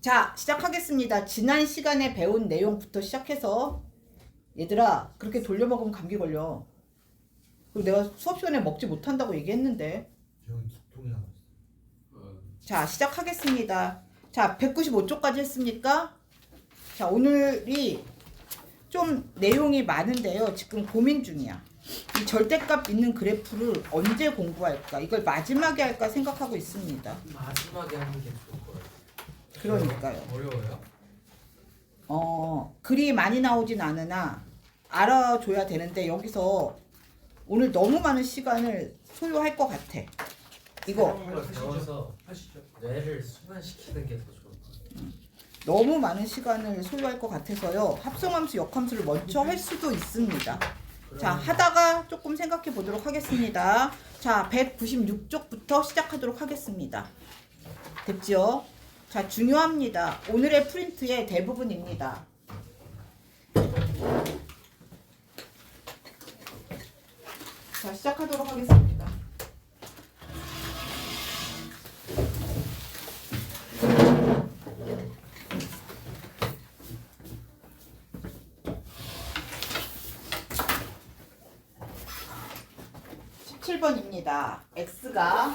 자, 시작하겠습니다. 지난 시간에 배운 내용부터 시작해서 얘들아, 그렇게 돌려먹으면 감기 걸려. 그리고 내가 수업 시간에 먹지 못한다고 얘기했는데. 저는 기통이 나왔어. 자, 시작하겠습니다. 자, 195쪽까지 했습니까? 자, 오늘이 좀 내용이 많은데요. 지금 고민 중이야. 이 절대값 있는 그래프를 언제 공부할까? 이걸 마지막에 할까 생각하고 있습니다. 마지막에 하는 게 좋을 거예요. 그러니까요. 어려워요? 글이 많이 나오진 않으나 알아줘야 되는데 여기서 오늘 너무 많은 시간을 소요할 것 같아. 이거 새로운 걸 배워서 뇌를 순환시키는 게 더 좋을 것 같아요. 너무 많은 시간을 소요할 것 같아서요. 합성함수, 역함수를 먼저 할 수도 있습니다. 자, 하다가 조금 생각해 보도록 하겠습니다. 자, 196쪽부터 시작하도록 하겠습니다. 됐죠? 자, 중요합니다. 오늘의 프린트의 대부분입니다. 자, 시작하도록 하겠습니다. (17번입니다) x가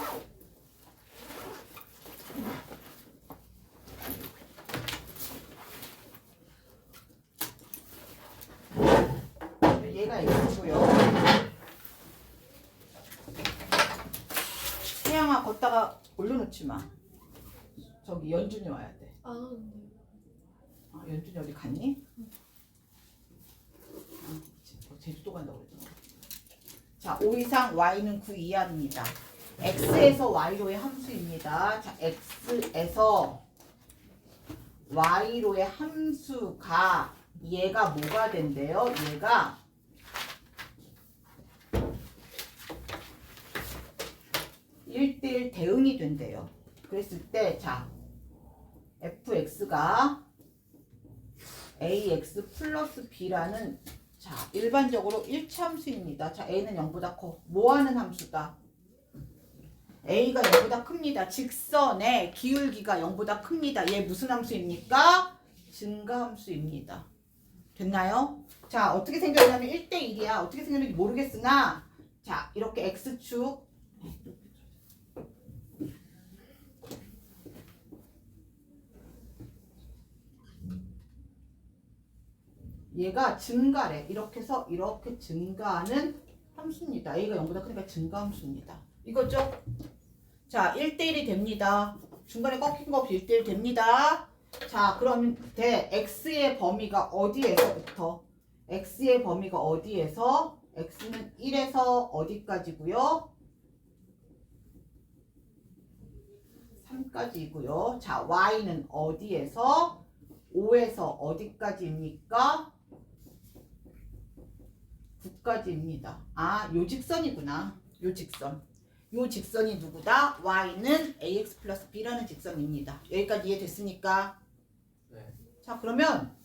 얘가 x고요. 태양아, 걷다가 올려놓지 마. 저기 연준이 와야 돼. 연준이 어디 갔니? 제주도 간다고 그랬잖아. 자, 5 이상 y는 9 이하입니다. x에서 y로의 함수입니다. 자, x에서 y로의 함수가 얘가 뭐가 된대요? 얘가 1대1 대응이 된대요. 그랬을 때, 자, fx가 ax 플러스 b라는, 자, 일반적으로 일치함수입니다. 자, a는 0보다 커. 뭐하는 함수다? a가 0보다 큽니다. 직선의 기울기가 0보다 큽니다. 얘 무슨 함수입니까? 증가함수입니다. 됐나요? 자, 어떻게 생겼냐면 1대1이야. 어떻게 생겼는지 모르겠으나, 자, 이렇게 x축, 얘가 증가래. 이렇게 해서 이렇게 증가하는 함수입니다. a가 0보다 크니까 증가함수입니다. 이거죠? 자, 1대1이 됩니다. 중간에 꺾인 거 없이 1대1 됩니다. 자, 그러면 x의 범위가 어디에서부터? x의 범위가 어디에서? x는 1에서 어디까지고요? 3까지이고요. 자, y는 어디에서? 5에서 어디까지입니까? 9까지입니다. 아, 요 직선이구나. 요 직선. 요 직선이 누구다? y는 ax 플러스 b라는 직선입니다. 여기까지 이해됐습니까? 네. 자, 그러면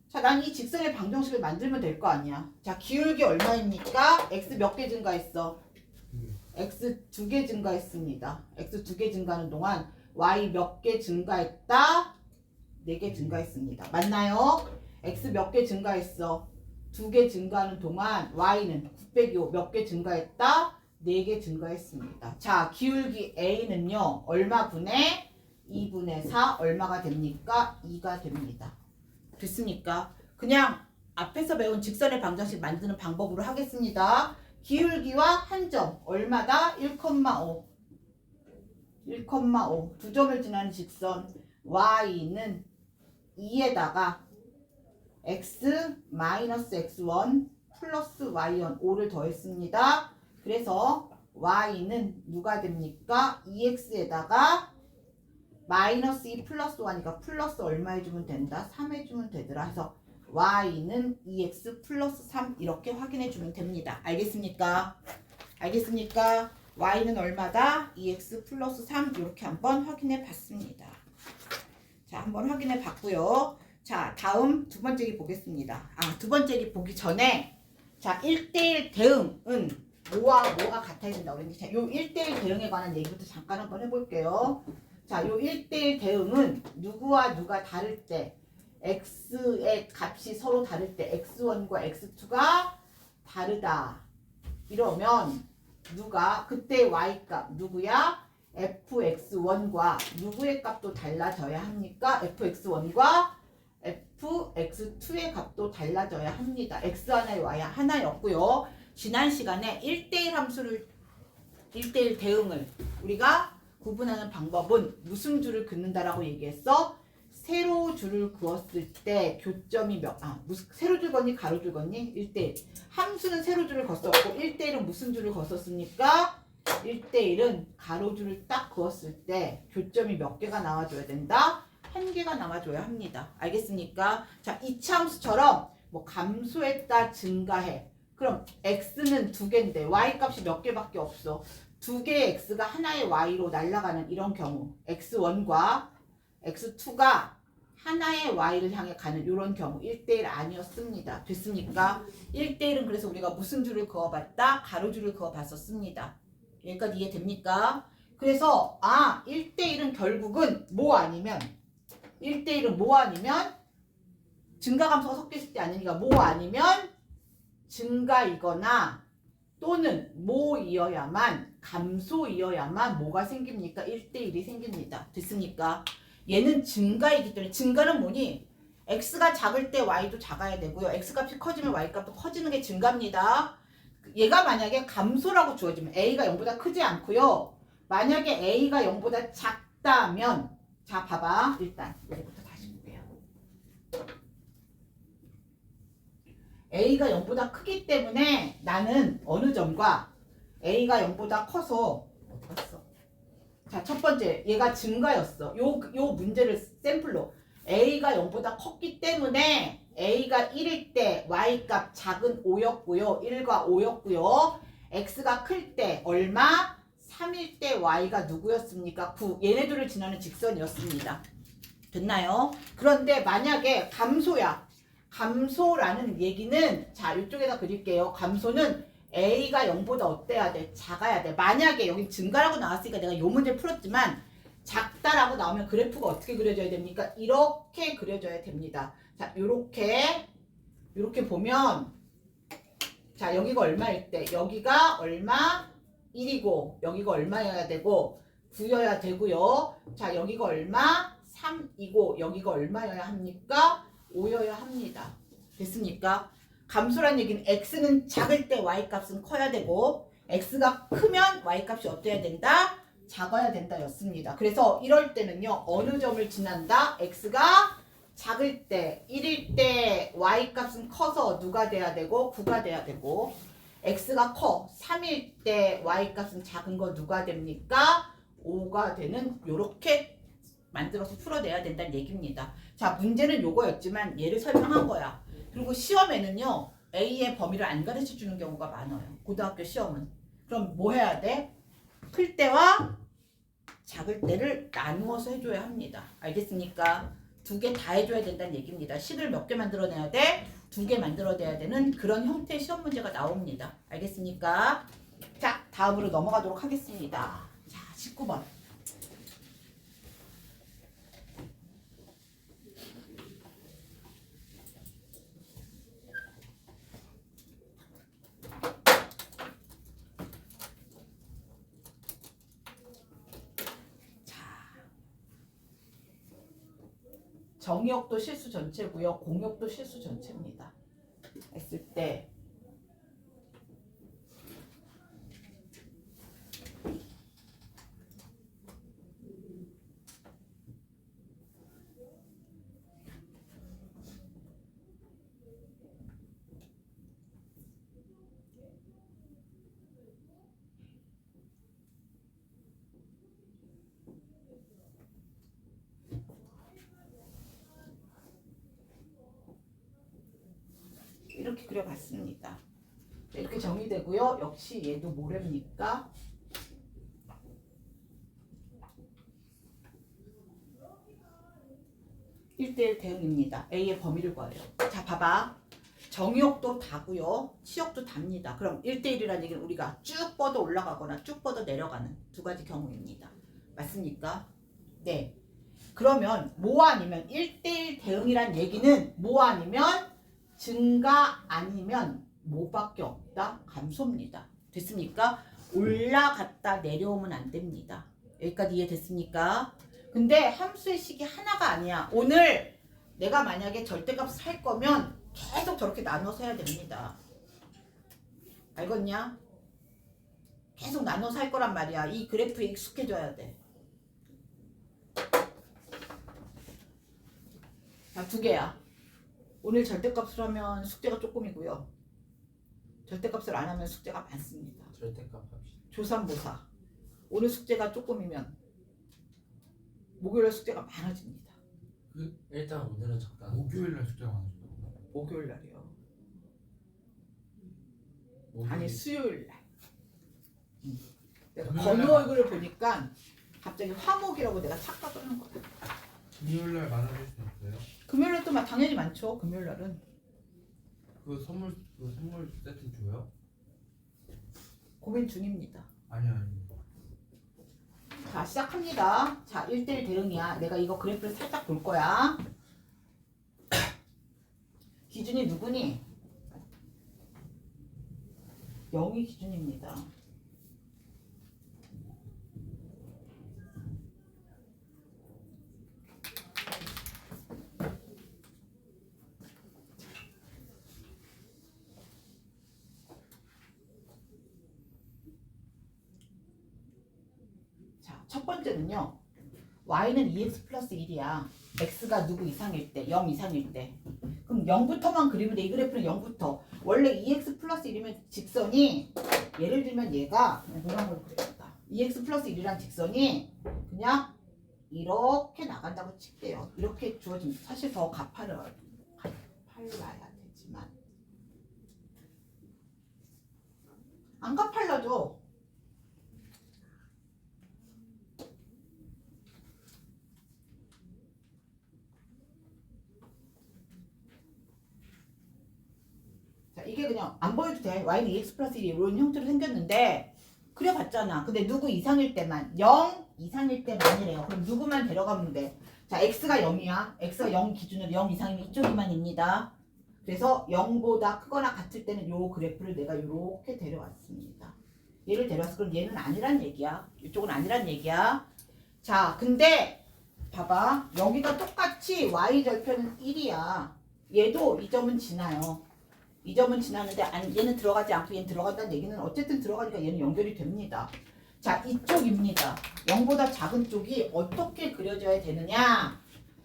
자, 난 이 직선의 방정식을 만들면 될 거 아니야. 자, 기울기 얼마입니까? x 몇 개 증가했어? x 2개 증가했습니다. x 2개 증가하는 동안 y 몇 개 증가했다? 4개 증가했습니다. 맞나요? x 몇 개 증가했어? 2개 증가하는 동안 y는 9 빼기 5 몇 개 증가했다? 4개 증가했습니다. 자, 기울기 a는요. 얼마 분의 2분의 4 얼마가 됩니까? 2가 됩니다. 됐습니까? 그냥 앞에서 배운 직선의 방정식 만드는 방법으로 하겠습니다. 기울기와 한 점 얼마다? 1,5 1,5 두 점을 지나는 직선 y는 2에다가 x 마이너스 x1 플러스 y1 5를 더했습니다. 그래서 y는 누가 됩니까? 2x에다가 마이너스 2 플러스 1이니까 플러스 얼마 해주면 된다? 3 해주면 되더라. 해서 y는 2x 플러스 3 이렇게 확인해 주면 됩니다. 알겠습니까? 알겠습니까? y는 얼마다? 2x 플러스 3 이렇게 한번 확인해 봤습니다. 자, 한번 확인해 봤고요. 자, 다음 두 번째 기 보겠습니다. 두 번째 기 보기 전에 자, 1대1 대응은 뭐와 뭐가 같아야 된다고 그랬는데 자, 요 1대1 대응에 관한 얘기부터 잠깐 한번 해볼게요. 자, 요 1대1 대응은 누구와 누가 다를 때 x의 값이 서로 다를 때 x1과 x2가 다르다. 이러면 누가 그때 y값 누구야? fx1과 누구의 값도 달라져야 합니까? fx1과 fx2의 값도 달라져야 합니다. x 하나에 y 하나였고요. 지난 시간에 1대1 함수를 1대1 대응을 우리가 구분하는 방법은 무슨 줄을 긋는다라고 얘기했어? 세로 줄을 그었을 때 교점이 세로 줄 걷니 가로 줄 걷니? 1대1 함수는 세로 줄을 걷었고 1대1은 무슨 줄을 걷었습니까? 1대1은 가로줄을 딱 그었을 때 교점이 몇 개가 나와줘야 된다? 한 개가 나와줘야 합니다. 알겠습니까? 자, 이차 함수처럼 뭐 감소했다, 증가해. 그럼 x는 두 개인데 y 값이 몇 개밖에 없어. 두 개의 x가 하나의 y로 날아가는 이런 경우 x1과 x2가 하나의 y를 향해 가는 이런 경우 1대1 아니었습니다. 됐습니까? 1대1은 그래서 우리가 무슨 줄을 그어봤다? 가로줄을 그어봤었습니다. 여기까지 이해됩니까? 그래서 1대1은 결국은 뭐 아니면 1대1은 뭐 아니면 증가감소가 섞였을 때 아니니까 뭐 아니면 증가이거나 또는 뭐이어야만 감소이어야만 뭐가 생깁니까? 1대1이 생깁니다. 됐습니까? 얘는 증가이기 때문에 증가는 뭐니? x가 작을 때 y도 작아야 되고요. x값이 커지면 y값도 커지는 게 증가입니다. 얘가 만약에 감소라고 주어지면 a가 0보다 크지 않고요. 만약에 a가 0보다 작다면 자 봐봐. 일단 여기부터 다시 볼게요. a가 0보다 크기 때문에 나는 어느 점과 a가 0보다 커서 어떻어? 자, 첫 번째 얘가 증가였어. 요 문제를 샘플로 a가 0보다 컸기 때문에 a가 1일 때 y값 작은 5였고요. 1과 5였고요. x가 클 때 얼마? 3일 때 y가 누구였습니까? 9. 얘네들을 지나는 직선이었습니다. 됐나요? 그런데 만약에 감소야. 감소라는 얘기는 자 이쪽에다 그릴게요. 감소는 a가 0보다 어때야 돼? 작아야 돼. 만약에 여기 증가라고 나왔으니까 내가 요 문제 풀었지만 작다라고 나오면 그래프가 어떻게 그려져야 됩니까? 이렇게 그려져야 됩니다. 자, 요렇게 보면 자, 여기가 얼마일 때 여기가 얼마? 1이고 여기가 얼마여야 되고 9여야 되고요. 자, 여기가 얼마? 3이고 여기가 얼마여야 합니까? 5여야 합니다. 됐습니까? 감소란 얘기는 x는 작을 때 y값은 커야 되고 x가 크면 y값이 어때야 된다? 작아야 된다 였습니다. 그래서 이럴 때는요. 어느 점을 지난다? x가 작을 때 1일 때 y값은 커서 누가 돼야 되고 9가 돼야 되고 x가 커 3일 때 y값은 작은 거 누가 됩니까? 5가 되는 요렇게 만들어서 풀어내야 된다는 얘기입니다. 자, 문제는 요거였지만 얘를 설명한 거야. 그리고 시험에는요. A의 범위를 안 가르쳐 주는 경우가 많아요. 고등학교 시험은. 그럼 뭐 해야 돼? 클 때와 작을 때를 나누어서 해줘야 합니다. 알겠습니까? 두 개 다 해줘야 된다는 얘기입니다. 식을 몇 개 만들어내야 돼? 2개 만들어내야 되는 그런 형태의 시험 문제가 나옵니다. 알겠습니까? 자, 다음으로 넘어가도록 하겠습니다. 자, 19번. 정역도 실수 전체고요. 공역도 실수 전체입니다. 했을 때 이렇게 그려봤습니다. 이렇게 정의되고요. 역시 얘도 뭐랍니까? (1대1) 대응입니다. A의 범위를 구해요. 자, 봐봐. 정역도 다고요. 치역도 답니다. 그럼 1대1이라는 얘기는 우리가 쭉 뻗어 올라가거나 쭉 뻗어 내려가는 두 가지 경우입니다. 맞습니까? 네. 그러면 뭐 아니면 1대1 대응이란 얘기는 뭐 아니면 증가 아니면 뭐밖에 없다? 감소입니다. 됐습니까? 올라갔다 내려오면 안 됩니다. 여기까지 이해됐습니까? 근데 함수의 식이 하나가 아니야. 오늘 내가 만약에 절대값 살 거면 계속 저렇게 나눠서 해야 됩니다. 알겠냐? 계속 나눠서 할 거란 말이야. 이 그래프에 익숙해져야 돼. 자, 두 개야. 오늘 절대값을 하면 숙제가 조금이고요. 절대값을 안 하면 숙제가 많습니다. 절대값 합시다. 조삼모사. 오늘 숙제가 조금이면 목요일 숙제가 많아집니다. 일단 오늘은 적당히. 목요일날 숙제가 많아진다고? 목요일 날이요. 목요일- 아니 수요일 날. 내가 금요일 건우 날 얼굴을 보니까 갑자기 화목이라고 내가 착각을 한 거야. 금요일날 많아질 수 없어요? 금요일 날도 당연히 많죠. 금요일 날은. 그 선물 세트 줘요? 고민 중입니다. 아니. 자, 시작합니다. 자, 1대1 대응이야. 내가 이거 그래프를 살짝 볼 거야. 기준이 누구니? 0이 기준입니다. 자, 첫 번째는요. y는 2x 플러스 1이야. x가 누구 이상일 때, 0 이상일 때. 그럼 0부터만 그리면 돼. 이 그래프는 0부터. 원래 2x 플러스 1이면 직선이 예를 들면 얘가 노란 걸로 그려야겠다. 2x 플러스 1이란 직선이 그냥 이렇게 나간다고 칠게요. 이렇게 주어지면 사실 더 가파라야 되지만 안 가팔라져. 자, 이게 그냥 안 보여도 돼. y는 2x 플러스 1이 이런 형태로 생겼는데 그려봤잖아. 근데 누구 이상일 때만 0 이상일 때만이래요. 그럼 누구만 데려가면 돼. 자, x가 0이야. x가 0 기준으로 0 이상이면 이쪽이만입니다. 그래서 0보다 크거나 같을 때는 요 그래프를 내가 이렇게 데려왔습니다. 얘를 데려왔어. 그럼 얘는 아니란 얘기야. 이쪽은 아니란 얘기야. 자, 근데 봐봐. 여기가 똑같이 y절편은 1이야. 얘도 이 점은 지나요. 이 점은 지나는데 얘는 들어가지 않고 얘는 들어간다는 얘기는 어쨌든 들어가니까 얘는 연결이 됩니다. 자, 이쪽입니다. 0보다 작은 쪽이 어떻게 그려져야 되느냐?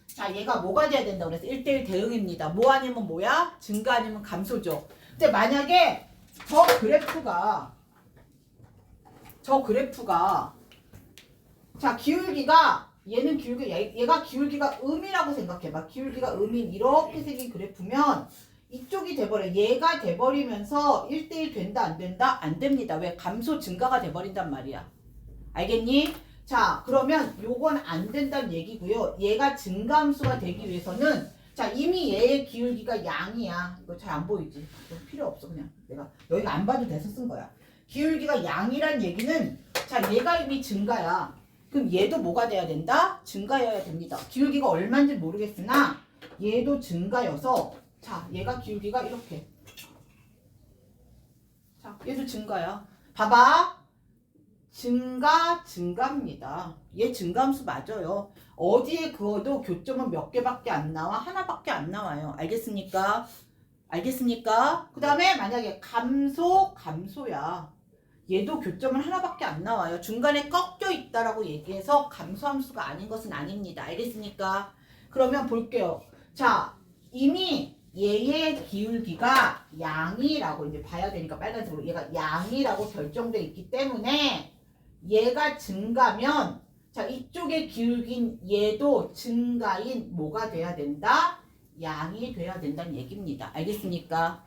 자, 얘가 뭐가 돼야 된다고 그래서 1대1 대응입니다. 뭐 아니면 뭐야? 증가 아니면 감소죠. 근데 만약에 저 그래프가 자, 기울기가 얘는 얘가 기울기가 음이라고 생각해봐. 기울기가 음인 이렇게 생긴 그래프면 이쪽이 돼버려. 얘가 돼버리면서 1대1 된다 안 된다? 안 됩니다. 왜? 감소 증가가 돼버린단 말이야. 알겠니? 자, 그러면 요건 안 된다는 얘기고요. 얘가 증가함수가 되기 위해서는 자, 이미 얘의 기울기가 양이야. 이거 잘 안 보이지? 이거 필요 없어. 그냥 내가 여기가 안 봐도 돼서 쓴 거야. 기울기가 양이란 얘기는 자, 얘가 이미 증가야. 그럼 얘도 뭐가 돼야 된다? 증가여야 됩니다. 기울기가 얼마인지 모르겠으나 얘도 증가여서 자, 얘가 기울기가 이렇게. 자, 얘도 증가야. 봐봐. 증가입니다. 얘 증가함수 맞아요. 어디에 그어도 교점은 몇 개밖에 안 나와? 하나밖에 안 나와요. 알겠습니까? 그 다음에 만약에 감소야. 얘도 교점은 하나밖에 안 나와요. 중간에 꺾여 있다라고 얘기해서 감소함수가 아닌 것은 아닙니다. 알겠습니까? 그러면 볼게요. 자, 이미 얘의 기울기가 양이라고 이제 봐야 되니까 빨간색으로 얘가 양이라고 결정돼 있기 때문에 얘가 증가면 자, 이쪽의 기울긴 얘도 증가인 뭐가 돼야 된다? 양이 돼야 된다는 얘기입니다. 알겠습니까?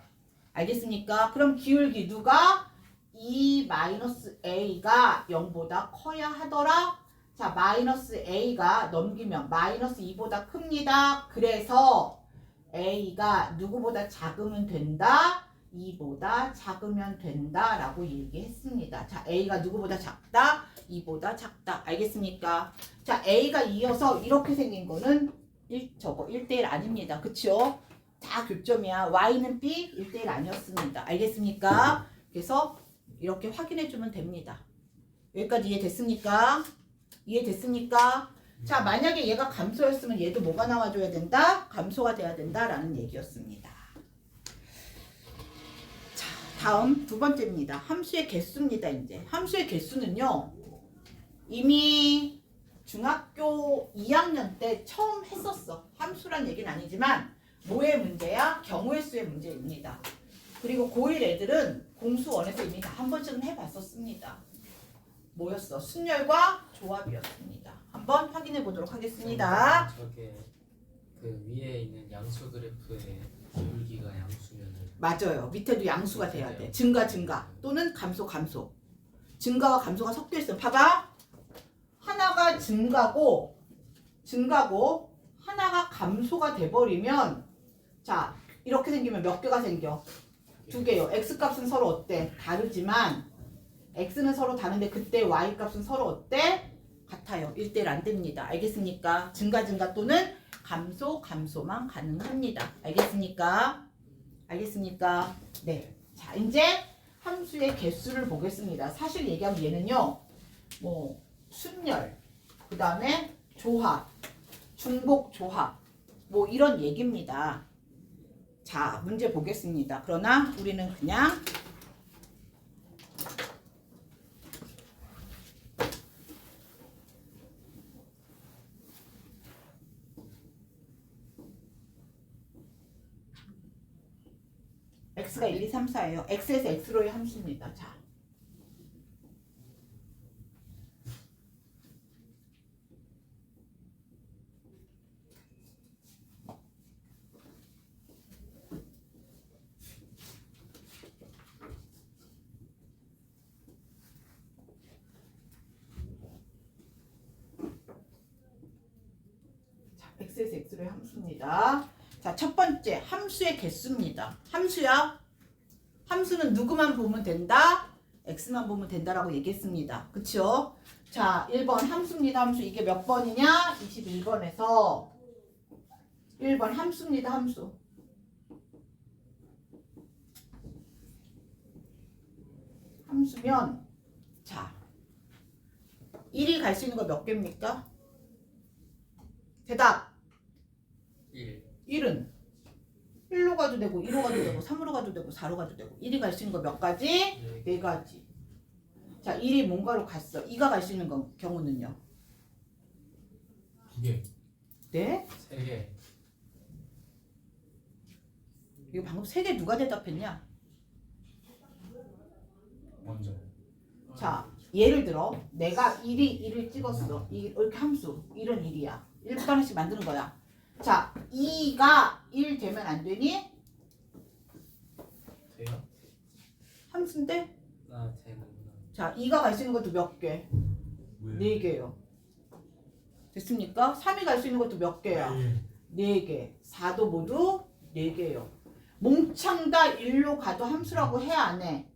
그럼 기울기 누가? 2-a가 0보다 커야 하더라. 자, -a가 넘기면 -2보다 큽니다. 그래서 a가 누구보다 작으면 된다? 2보다 작으면 된다 라고 얘기했습니다. 자, a가 누구보다 작다? 2보다 작다. 알겠습니까? 자, A가 2여서 이렇게 생긴 거는 1대1 아닙니다. 그쵸? 다 교점이야. Y는 B 1대1 아니었습니다. 알겠습니까? 그래서 이렇게 확인해 주면 됩니다. 여기까지 이해됐습니까? 이해됐습니까? 자, 만약에 얘가 감소였으면 얘도 뭐가 나와줘야 된다? 감소가 돼야 된다라는 얘기였습니다. 자, 다음 두 번째입니다. 함수의 개수입니다. 이제 함수의 개수는요, 이미 중학교 2학년 때 처음 했었어. 함수란 얘기는 아니지만 뭐의 문제야? 경우의 수의 문제입니다. 그리고 고1 애들은 공수원에서 이미 다 한 번씩은 해봤었습니다. 뭐였어? 순열과 조합이었습니다. 한번 확인해 보도록 하겠습니다. 저게 그 위에 있는 양수 그래프의 기울기가 양수면은 맞아요. 밑에도 양수가 돼야 돼. 증가 또는 감소. 증가와 감소가 섞여 있으면 봐봐. 하나가 증가고 하나가 감소가 돼버리면 자, 이렇게 생기면 몇 개가 생겨? 2개요. x값은 서로 어때? 다르지만 x는 서로 다른데 그때 y값은 서로 어때? 같아요. 1대1 안 됩니다. 알겠습니까? 증가 또는 감소만 가능합니다. 알겠습니까? 네. 자, 이제 함수의 개수를 보겠습니다. 사실 얘기하면 얘는요, 뭐 순열, 그 다음에 조합, 중복 조합, 뭐 이런 얘기입니다. 자, 문제 보겠습니다. 그러나 우리는 그냥 x가 1, 2, 3, 4예요. x에서 x로의 함수입니다. 자, x에서 x로의 함수입니다. 자, 첫 번째 함수의 개수입니다. 함수는 누구만 보면 된다? x만 보면 된다라고 얘기했습니다. 그쵸? 자, 1번 함수입니다. 함수. 이게 몇 번이냐? 21번에서 1번 함수입니다. 함수. 함수면 자, 1이 갈 수 있는 거 몇 개입니까? 대답. 1은 1로 가도 되고 2로 가도 되고 3으로 가도 되고 4로 가도 되고 1이 갈 수 있는 거 몇 가지? 4가지. 자, 1이 뭔가로 갔어. 2가 갈 수 있는 경우는요? 2개. 네? 3개. 이거 방금 3개 누가 대답했냐? 먼저. 자, 예를 들어 내가 1을 찍었어. 이렇게 함수 1은 1이야. 1부터 하나씩 만드는 거야. 자, 2가 1 되면 안 되니? 돼요? 함수인데? 아, 되는구나. 자, 2가 갈 수 있는 것도 몇 개? 4개요. 됐습니까? 3이 갈 수 있는 것도 몇 개야? 4개. 4도 모두 4개요. 몽창 다 1로 가도 함수라고 해, 안 해?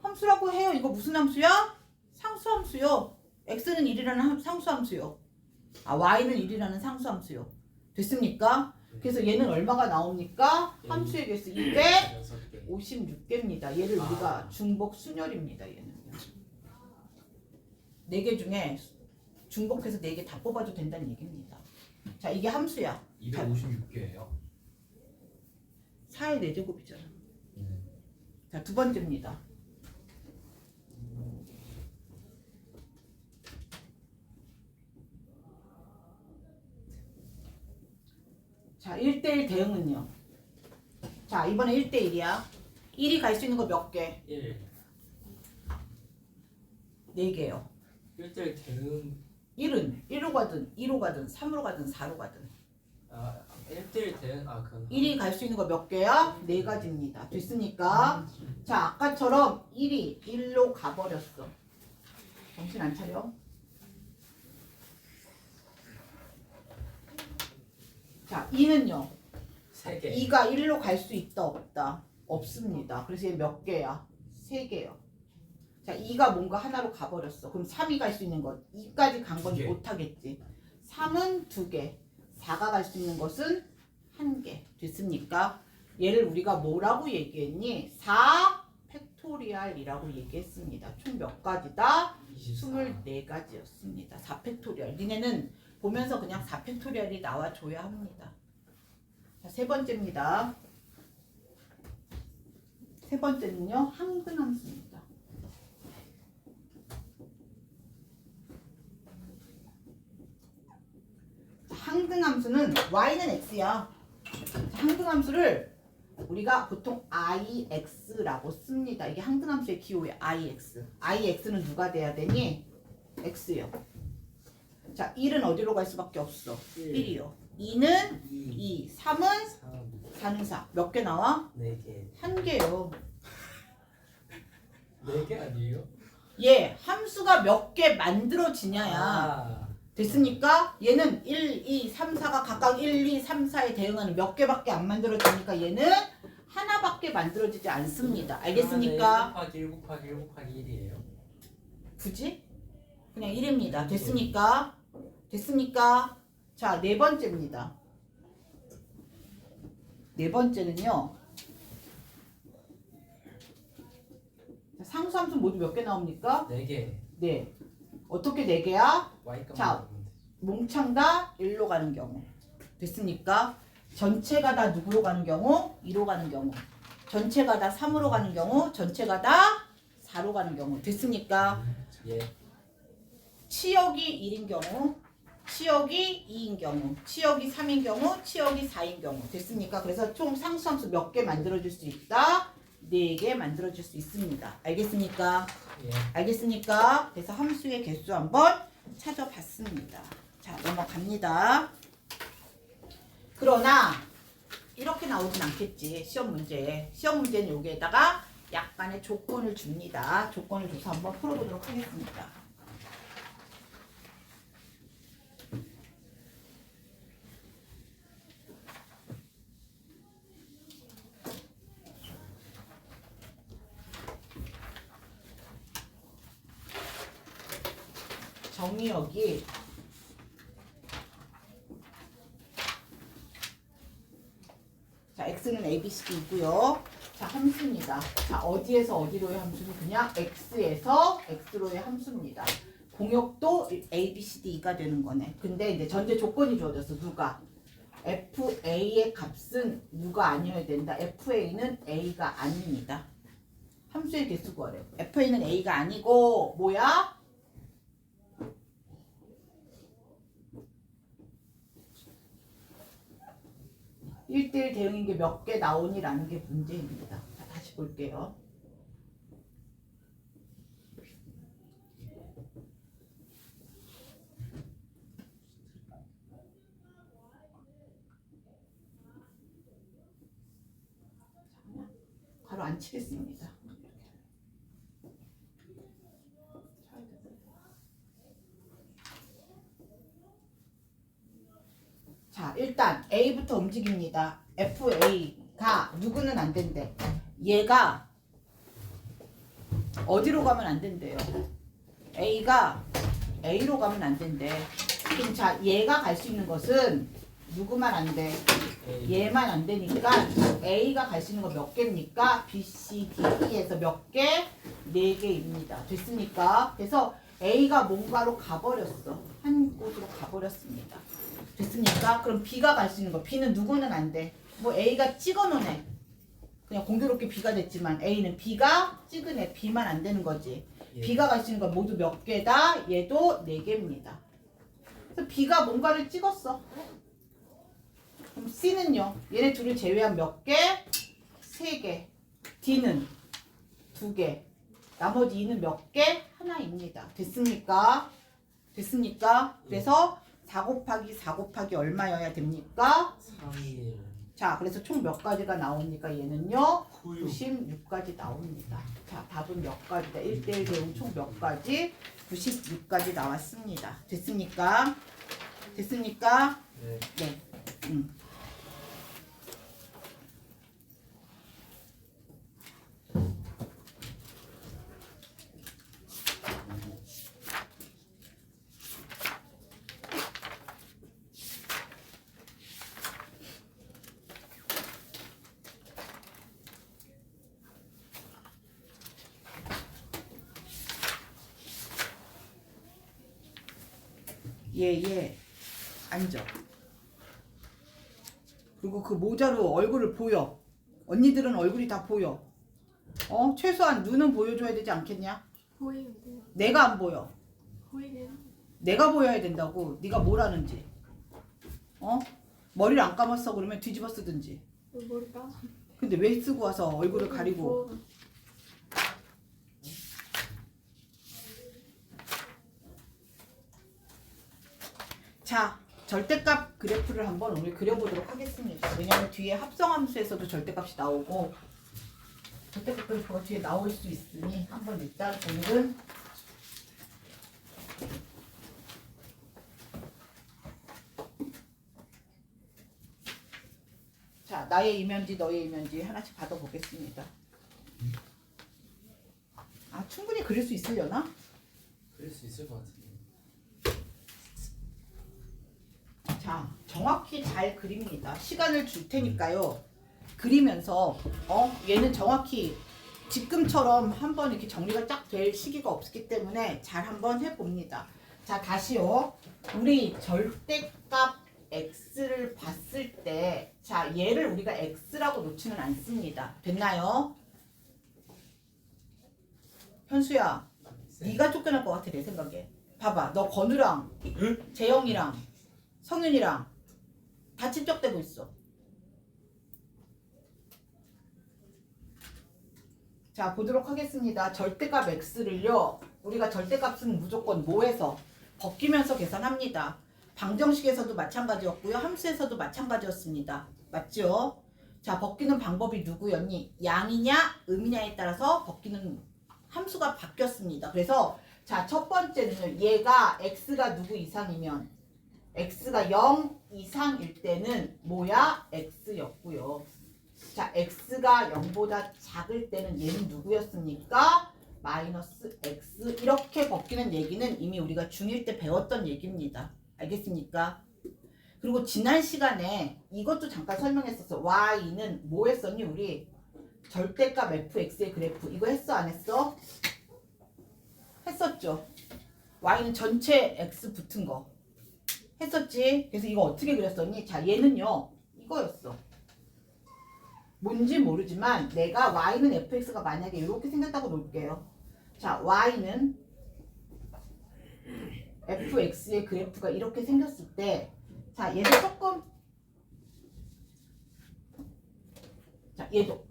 함수라고 해요. 이거 무슨 함수야? 상수함수요. x는 1이라는 상수함수요. 아, y는 1이라는 상수함수요. 됐습니까? 그래서 얘는 얼마가 나옵니까? 함수의 개수 256개입니다. 얘를 우리가 중복 순열입니다. 얘는요. 4개 중에 중복해서 4개 다 뽑아도 된다는 얘기입니다. 자, 이게 함수야. 256개예요. 4의 4제곱이잖아. 자, 두 번째입니다. 자, 1대1 대응은요. 자, 이번에 1대1이야. 1이 갈 수 있는 거 몇 개? 1. 4개요. 1대1 대응. 1은 1로 가든 2로 가든 3으로 가든 4로 가든. 아, 1대1 대응. 아, 그건 1이 갈 수 있는 거 몇 개야? 4가지입니다. 됐습니까? 자, 아까처럼 1이 1로 가버렸어. 정신 안 차려? 자, 2는요. 3개. 2가 1로 갈 수 있다 없다? 없습니다. 그래서 얘 몇 개야? 3개요. 자, 자, 2가 뭔가 하나로 가버렸어. 그럼 3이 갈 수 있는 것. 2까지 간 건 두 개. 못하겠지. 3은 2개. 4가 갈 수 있는 것은 1개. 됐습니까? 얘를 우리가 뭐라고 얘기했니? 4 팩토리얼이라고 얘기했습니다. 총 몇 가지다? 24가지였습니다. 4 팩토리얼. 니네는 보면서 그냥 4 팩토리얼이 나와줘야 합니다. 자, 세 번째입니다. 세 번째는요, 항등함수입니다. 항등함수는 y는 x야. 항등함수를 우리가 보통 ix라고 씁니다. 이게 항등함수의 기호예요. ix. ix는 누가 돼야 되니? x요. 자, 1은 어디로 갈 수밖에 없어? 1이요. 2는 2, 3은 4는 4. 몇 개 나와? 4개. 1개요. 4개 아니에요? 얘 함수가 몇 개 만들어지냐야. 아, 됐습니까? 얘는 1, 2, 3, 4가 각각 1, 2, 3, 4에 대응하는 몇 개밖에 안 만들어지니까 얘는 하나밖에 만들어지지 않습니다. 알겠습니까? 1 곱하기 1 곱하기 1이에요. 굳이? 그냥 1입니다. 됐습니까? 됐습니까? 자, 네 번째입니다. 네 번째는요. 상수함수 모두 몇 개 나옵니까? 4개. 네. 어떻게 4개야? Y값 자. 나오면 돼. 몽창 다 1로 가는 경우. 됐습니까? 전체가 다 누구로 가는 경우? 2로 가는 경우. 전체가 다 3으로 가는 경우. 전체가 다 4로 가는 경우. 됐습니까? 예. 치역이 1인 경우. 치역이 2인 경우. 치역이 3인 경우. 치역이 4인 경우. 됐습니까? 그래서 총 상수함수 몇 개 만들어줄 수 있다? 4개 만들어줄 수 있습니다. 알겠습니까? 예. 알겠습니까? 그래서 함수의 개수 한번 찾아봤습니다. 자, 넘어갑니다. 그러나 이렇게 나오진 않겠지. 시험 문제에. 시험 문제는 여기에다가 약간의 조건을 줍니다. 조건을 줘서 한번 풀어보도록 하겠습니다. 정의역이 자, x는 abcd이고요. 자, 함수입니다. 자, 어디에서 어디로의 함수는 그냥 x에서 x로의 함수입니다. 공역도 abcd가 되는 거네. 근데 이제 전제 조건이 주어졌어. 누가? fa의 값은 누가 아니어야 된다. fa는 a가 아닙니다. 함수의 개수 구하래요. fa는 a가 아니고 뭐야? 1대1 대응인 게 몇 개 나오니라는 게 문제입니다. 자, 다시 볼게요. 바로 안 치겠습니다. 자, 일단 A부터 움직입니다. FA가 누구는 안 된대. 얘가 어디로 가면 안 된대요. A가 A로 가면 안 된대. 그럼 자, 얘가 갈 수 있는 것은 누구만 안 돼? 얘만 안 되니까 A가 갈 수 있는 거 몇 개입니까? B, C, D, E에서 몇 개? 4개입니다. 됐습니까? 그래서 A가 뭔가로 가버렸어. 한 곳으로 가버렸습니다. 됐습니까? 그럼 B가 갈 수 있는 거. B는 누구는 안 돼. 뭐 A가 찍어놓네. 그냥 공교롭게 B가 됐지만 A는 B가 찍으네. B만 안 되는 거지. 예. B가 갈 수 있는 거 모두 몇 개다? 얘도 4개입니다. 그래서 B가 뭔가를 찍었어. 그럼 C는요. 얘네 둘을 제외한 몇 개? 3개. D는 2개. 나머지 E는 몇 개? 하나입니다. 됐습니까? 됐습니까? 그래서 4 곱하기 4 곱하기 얼마여야 됩니까? 3일. 자, 그래서 총 몇 가지가 나옵니까? 얘는요. 96. 96가지 나옵니다. 자, 답은 몇 가지다? 1대1 대응 총 몇 가지? 96가지 나왔습니다. 됐습니까? 됐습니까? 네. 네. 얘 앉아. 그리고 그 모자로 얼굴을 보여. 언니들은 얼굴이 다 보여. 최소한 눈은 보여줘야 되지 않겠냐? 보이는데요. 내가 안 보여. 보이네요. 내가 보여야 된다고. 네가 뭘 하는지. 머리를 안 감았어 그러면 뒤집어 쓰든지. 뭘까? 근데 왜 쓰고 와서 얼굴을 가리고. 뭐, 자, 절대값 그래프를 한번 우리 그려보도록 하겠습니다. 왜냐하면 뒤에 합성함수에서도 절대값이 나오고 절대값 그래프가 뒤에 나올 수 있으니 한번 일단 오늘은 자, 나의 이면지 너의 이면지 하나씩 받아보겠습니다. 아, 충분히 그릴 수 있으려나? 그릴 수 있을 것 같은데. 자, 정확히 잘 그립니다. 시간을 줄 테니까요. 그리면서 얘는 정확히 지금처럼 한번 이렇게 정리가 딱 될 시기가 없기 때문에 잘 한번 해봅니다. 자, 다시요. 우리 절대값 x를 봤을 때, 자, 얘를 우리가 x라고 놓지는 않습니다. 됐나요? 현수야, 네가 쫓겨날 것 같아 내 생각에. 봐봐, 너 건우랑 재영이랑 성윤이랑 다 친척되고 있어. 자, 보도록 하겠습니다. 절대값 x를요, 우리가 절대값은 무조건 뭐에서 벗기면서 계산합니다. 방정식에서도 마찬가지였고요, 함수에서도 마찬가지였습니다. 맞죠? 자, 벗기는 방법이 누구였니? 양이냐 음이냐에 따라서 벗기는 함수가 바뀌었습니다. 그래서 자, 첫 번째는 얘가 x가 누구 이상이면 x가 0 이상일 때는 뭐야? x였고요. 자, x가 0보다 작을 때는 얘는 누구였습니까? 마이너스 x. 이렇게 벗기는 얘기는 이미 우리가 중1 때 배웠던 얘기입니다. 알겠습니까? 그리고 지난 시간에 이것도 잠깐 설명했었어. y는 뭐 했었니? 우리 절대값 fx의 그래프 이거 했어 안 했어? 했었죠. y는 전체 x 붙은 거 했었지. 그래서 이거 어떻게 그렸었니? 자, 얘는요 이거였어. 뭔지 모르지만 내가 y는 fx가 만약에 이렇게 생겼다고 놓을게요. 자, y는 fx의 그래프가 이렇게 생겼을 때, 자, 얘도 조금, 자, 얘도,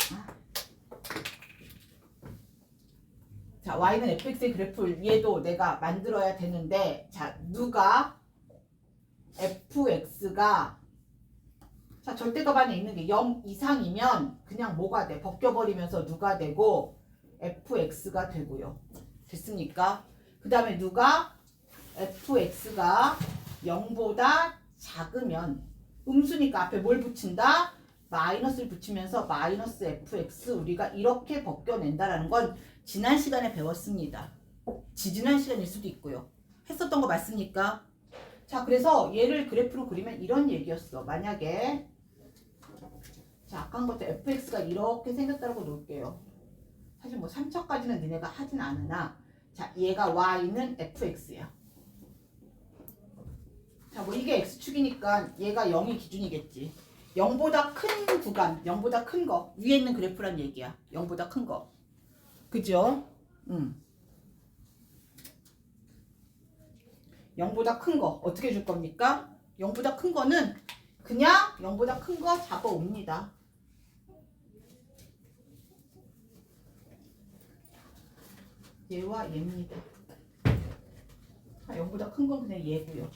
자, y는 fx의 그래프를 얘도 내가 만들어야 되는데, 자, 누가 fx가 자, 절대값 안에 있는 게 0 이상이면 그냥 뭐가 돼? 벗겨버리면서 누가 되고 fx가 되고요. 됐습니까? 그 다음에 누가 fx가 0보다 작으면 음수니까 앞에 뭘 붙인다? 마이너스를 붙이면서 마이너스 fx 우리가 이렇게 벗겨낸다라는 건 지난 시간에 배웠습니다. 지지난 시간일 수도 있고요. 했었던 거 맞습니까? 자, 그래서 얘를 그래프로 그리면 이런 얘기였어. 만약에 자, 아까 한 것도 fx가 이렇게 생겼다고 놓을게요. 사실 뭐 3차까지는 너네가 하진 않으나, 자, 얘가 y는 fx야. 자, 뭐 이게 x축이니까 얘가 0이 기준이겠지. 0보다 큰 구간, 0보다 큰 거, 위에 있는 그래프란 얘기야. 0보다 큰 거. 그죠? 0보다 큰 거 어떻게 줄 겁니까? 0보다 큰 거는 그냥 0보다 큰 거 잡아옵니다. 얘와 얘입니다. 0보다 큰 건 그냥 얘고요.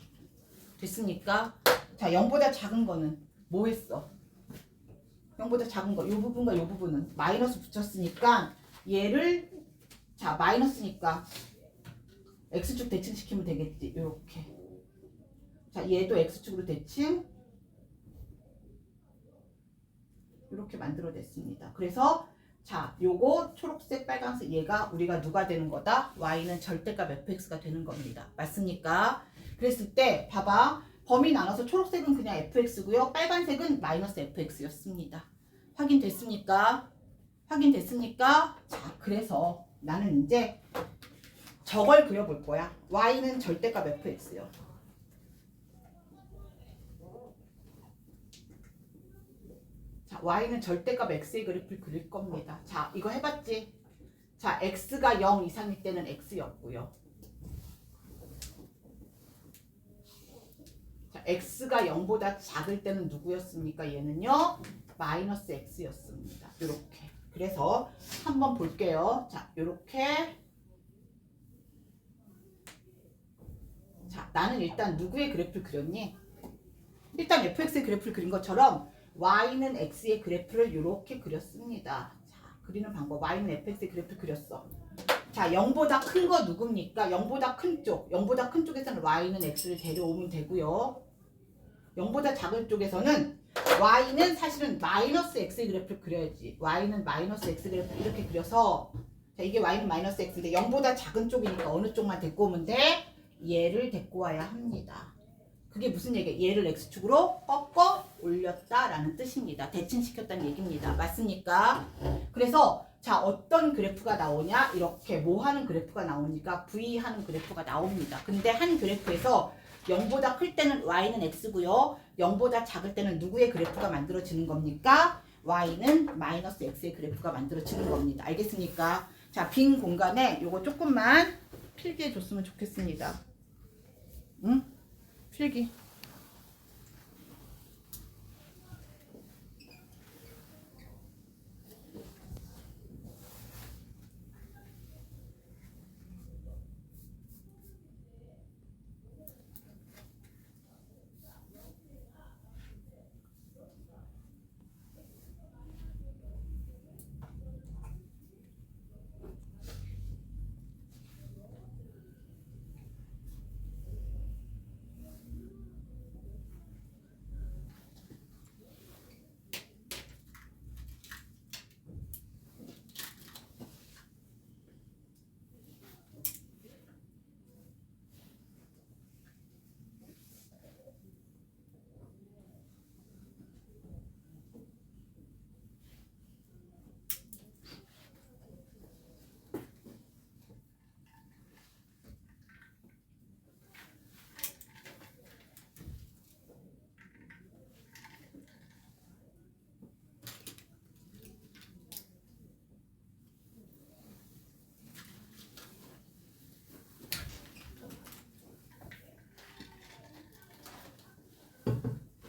됐습니까? 자, 0보다 작은 거는 뭐 했어? 0보다 작은 거, 이 부분과 이 부분은 마이너스 붙였으니까 얘를 자, 마이너스니까 x축 대칭시키면 되겠지. 이렇게. 자, 얘도 x축으로 대칭. 이렇게 만들어냈습니다. 그래서 자, 요거 초록색, 빨간색 얘가 우리가 누가 되는 거다? y는 절대값 fx가 되는 겁니다. 맞습니까? 그랬을 때 봐봐. 범위 나눠서 초록색은 그냥 fx고요. 빨간색은 마이너스 fx였습니다. 확인됐습니까? 확인됐습니까? 자, 그래서 나는 이제 저걸 그려볼 거야. y는 절대값 fx요. y는 절대값 x의 그래프를 그릴 겁니다. 자, 이거 해봤지? 자, x가 0 이상일 때는 x였고요. 자, x가 0보다 작을 때는 누구였습니까? 얘는요, 마이너스 x였습니다. 이렇게. 그래서 한번 볼게요. 자, 이렇게. 자, 나는 일단 누구의 그래프를 그렸니? 일단 fx의 그래프를 그린 것처럼 y는 x의 그래프를 이렇게 그렸습니다. 자, 그리는 방법. y는 fx의 그래프를 그렸어. 자, 0보다 큰 거 누굽니까? 0보다 큰 쪽. 0보다 큰 쪽에서는 y는 x를 데려오면 되고요. 0보다 작은 쪽에서는 y는 사실은 마이너스 x의 그래프를 그려야지. y는 마이너스 x 그래프를 이렇게 그려서 자, 이게 y는 마이너스 x인데 0보다 작은 쪽이니까 어느 쪽만 데리고 오면 돼? 얘를 데리고 와야 합니다. 그게 무슨 얘기예요? 얘를 x축으로 꺾어 올렸다라는 뜻입니다. 대칭시켰다는 얘기입니다. 맞습니까? 그래서 자, 어떤 그래프가 나오냐? 이렇게 뭐 하는 그래프가 나오니까 v 하는 그래프가 나옵니다. 근데 한 그래프에서 0보다 클 때는 y는 x고요. 0보다 작을 때는 누구의 그래프가 만들어지는 겁니까? y는 마이너스 x의 그래프가 만들어지는 겁니다. 알겠습니까? 자, 빈 공간에 요거 조금만 필기해 줬으면 좋겠습니다. 응? 필기.